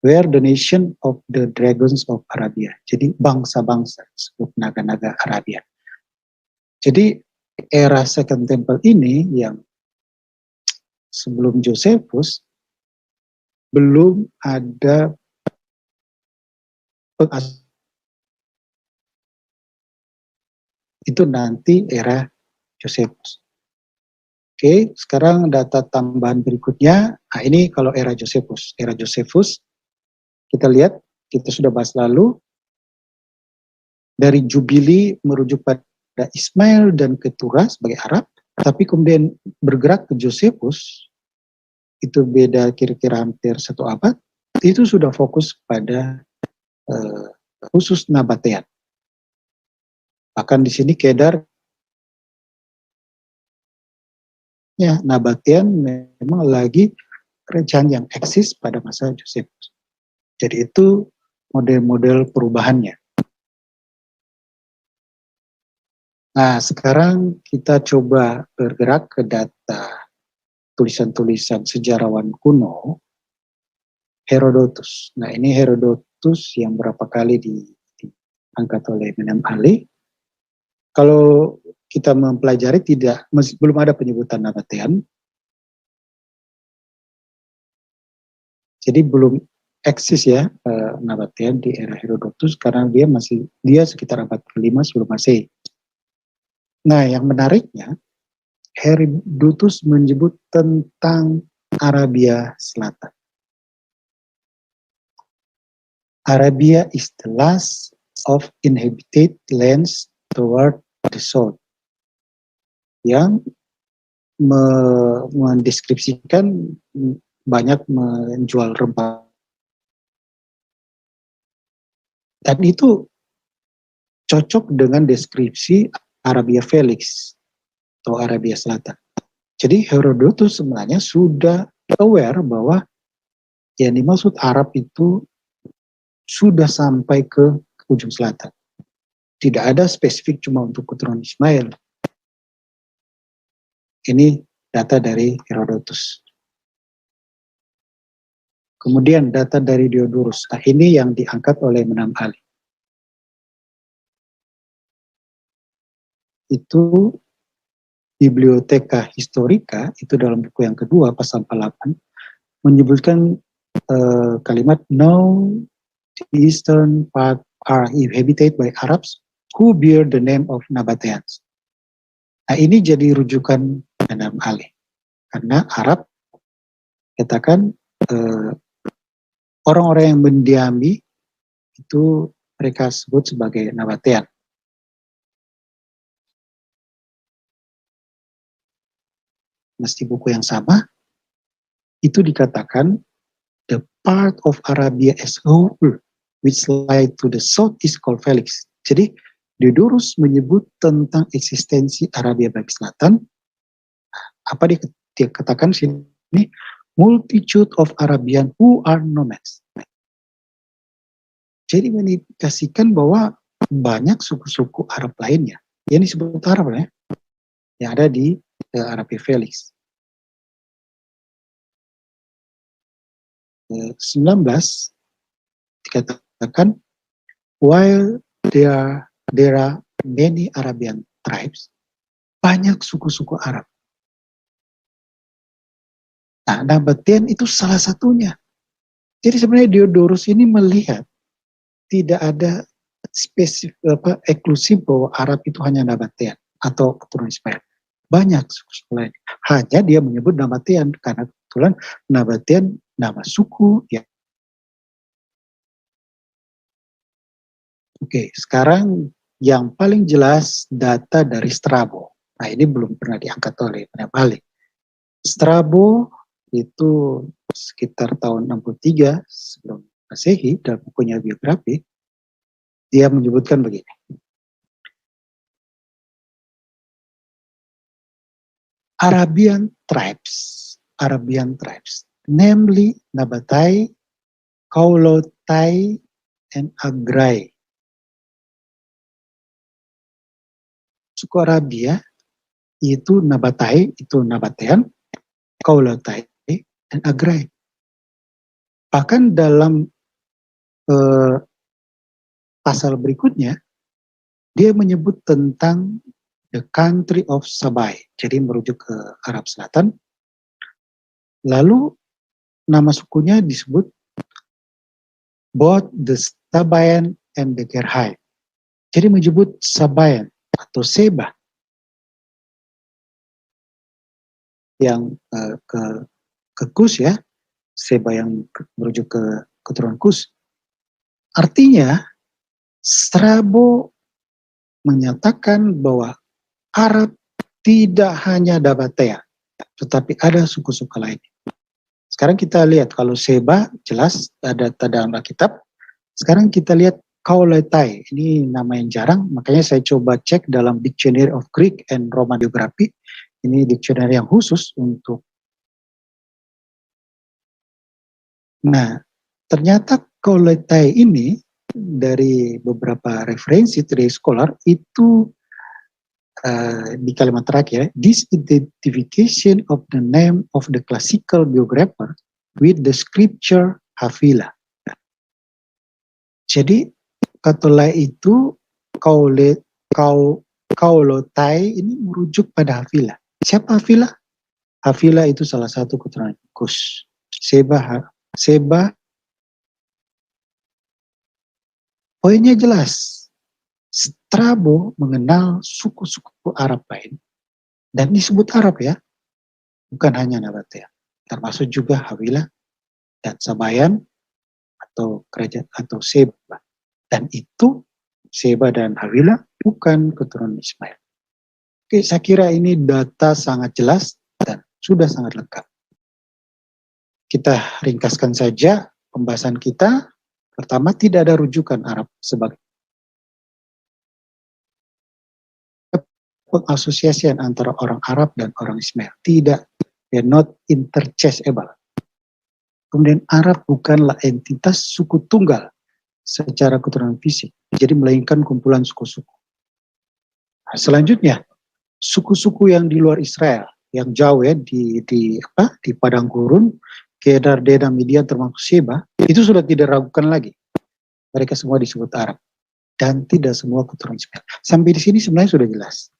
where the nation of the dragons of Arabia. Jadi bangsa-bangsa, disebut naga-naga Arabia. Jadi era Second Temple ini yang sebelum Josephus belum ada itu nanti era Josephus. Oke, sekarang data tambahan berikutnya. Nah, ini kalau era Josephus. Era Josephus, kita lihat, kita sudah bahas lalu, dari Jubili merujuk pada Ismail dan Keturah sebagai Arab, tapi kemudian bergerak ke Josephus, itu beda kira-kira hampir 1 abad, itu sudah fokus pada khusus Nabatean. Bahkan di sini Kedar, ya, Nabatean memang lagi kerajaan yang eksis pada masa Josephus. Jadi itu model-model perubahannya. Nah, sekarang kita coba bergerak ke data tulisan-tulisan sejarawan kuno, Herodotus. Nah, ini Herodotus yang berapa kali diangkat oleh Menem Ali. Kalau kita mempelajari belum ada penyebutan Nabatean. Jadi belum eksis ya Nabatean di era Herodotus karena dia sekitar abad ke-5 sebelum Masehi. Nah, yang menariknya Herodotus menyebut tentang Arabia Selatan. Arabia is the last of inhabited lands toward the south. Yang mendeskripsikan banyak menjual rempah. Dan itu cocok dengan deskripsi Arabia Felix atau Arabia Selatan. Jadi Herodotus sebenarnya sudah aware bahwa yang dimaksud Arab itu sudah sampai ke ujung selatan. Tidak ada spesifik cuma untuk keturunan Ismail. Ini data dari Herodotus. Kemudian data dari Diodorus. Nah, ini yang diangkat oleh Menem Ali. Itu Bibliotheca Historica, itu dalam buku yang kedua, pasal 48, menyebutkan kalimat "Now the eastern part are inhabited by Arabs who bear the name of Nabateans." Nah, ini jadi rujukan Menem Ali. Karena Arab, katakan orang-orang yang mendiami itu mereka sebut sebagai Nabatean. Meski buku yang sama, itu dikatakan the part of Arabia as whole which lie to the south is called Felix. Jadi Diodorus menyebut tentang eksistensi Arabia bagian selatan. Apa dia katakan sini? Multitude of Arabian who are nomads. Jadi mengindikasikan bahwa banyak suku-suku Arab lainnya yang disebut Arab ya, yang ada di Arabia Felix. 19 dikatakan while there are many Arabian tribes, banyak suku-suku Arab. Nah, Nabatean itu salah satunya. Jadi sebenarnya Diodorus ini melihat tidak ada spesifik eksklusif bahwa Arab itu hanya Nabatean atau keturunan Ismail. Banyak suku-suku lain. Hanya dia menyebut Nabatean karena kebetulan Nabatean nama suku ya. Oke, sekarang yang paling jelas data dari Strabo. Nah, ini belum pernah diangkat oleh Menem Ali. Strabo itu sekitar tahun 63 sebelum Masehi dalam bukunya biografi, dia menyebutkan begini. Arabian tribes, namely Nabatai, Kaulotai, and Agrai. Suku Arabia itu Nabatai, itu Nabatean, Kaulotai, dan Agrai. Bahkan dalam pasal berikutnya, dia menyebut tentang the country of Sabai, jadi merujuk ke Arab Selatan. Lalu nama sukunya disebut both the Sabayan and the Gerhai. Jadi menyebut Sabayan atau Seba yang ke Kus ya, Seba yang merujuk ke keturunan Kus. Artinya Strabo menyatakan bahwa Arab tidak hanya Nabatea, tetapi ada suku-suku lain. Sekarang kita lihat kalau Seba jelas ada dalam Alkitab. Sekarang kita lihat Kaulotai, ini nama yang jarang, makanya saya coba cek dalam Dictionary of Greek and Roman Biography. Ini dictionary yang khusus untuk. Nah, ternyata Kaulotai ini dari beberapa referensi dari scholar itu di kalimat terakhir, this identification of the name of the classical biographer with the scripture Havilah. Jadi Kaulotai itu Kaulotai ini merujuk pada Havilah. Siapa Havilah? Havilah itu salah satu keturunan Kus. Seba. Poinnya jelas. Strabo mengenal suku-suku Arab lain dan disebut Arab ya, bukan hanya Nabatea, termasuk juga Havilah dan Sabayan atau kerajaan atau Seba. Dan itu Seba dan Havilah bukan keturunan Ismail. Oke, saya kira ini data sangat jelas dan sudah sangat lengkap. Kita ringkaskan saja pembahasan kita. Pertama, tidak ada rujukan Arab sebagai pengasosiasian antara orang Arab dan orang Ismail. Tidak, they're not interchangeable. Kemudian Arab bukanlah entitas suku tunggal secara keturunan fisik, jadi melainkan kumpulan suku-suku. Nah, selanjutnya, suku-suku yang di luar Israel, yang jauh ya di padang gurun, Kedar, Dedam, Midian termasuk Sheba, itu sudah tidak ragukan lagi. Mereka semua disebut Arab dan tidak semua keturunan Ismail. Sampai di sini sebenarnya sudah jelas.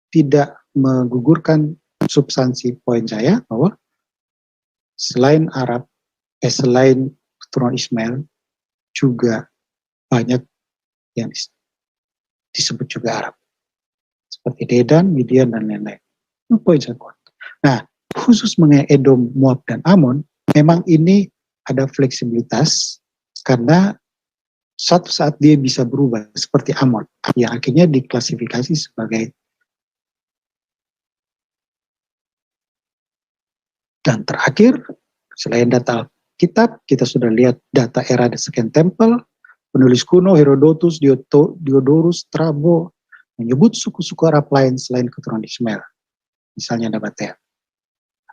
Tidak menggugurkan substansi poin saya bahwa selain Arab, selain keturunan Ismail juga banyak yang disebut juga Arab, seperti Dedan, Midian dan lain-lain. Itu poin saya kuat. Nah, khusus mengenai Edom, Moab dan Amon, memang ini ada fleksibilitas karena suatu saat dia bisa berubah seperti Amon yang akhirnya diklasifikasi sebagai. Dan terakhir, selain data kitab, kita sudah lihat data era the Second Temple, penulis kuno Herodotus, Diodorus, Strabo menyebut suku-suku Arab lain selain keturunan Ismail, misalnya Nabatea.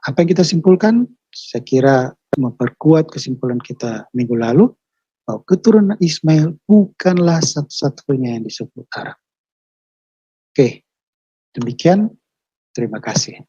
Apa yang kita simpulkan? Saya kira memperkuat kesimpulan kita minggu lalu, bahwa keturunan Ismail bukanlah satu-satunya yang disebut Arab. Oke, demikian. Terima kasih.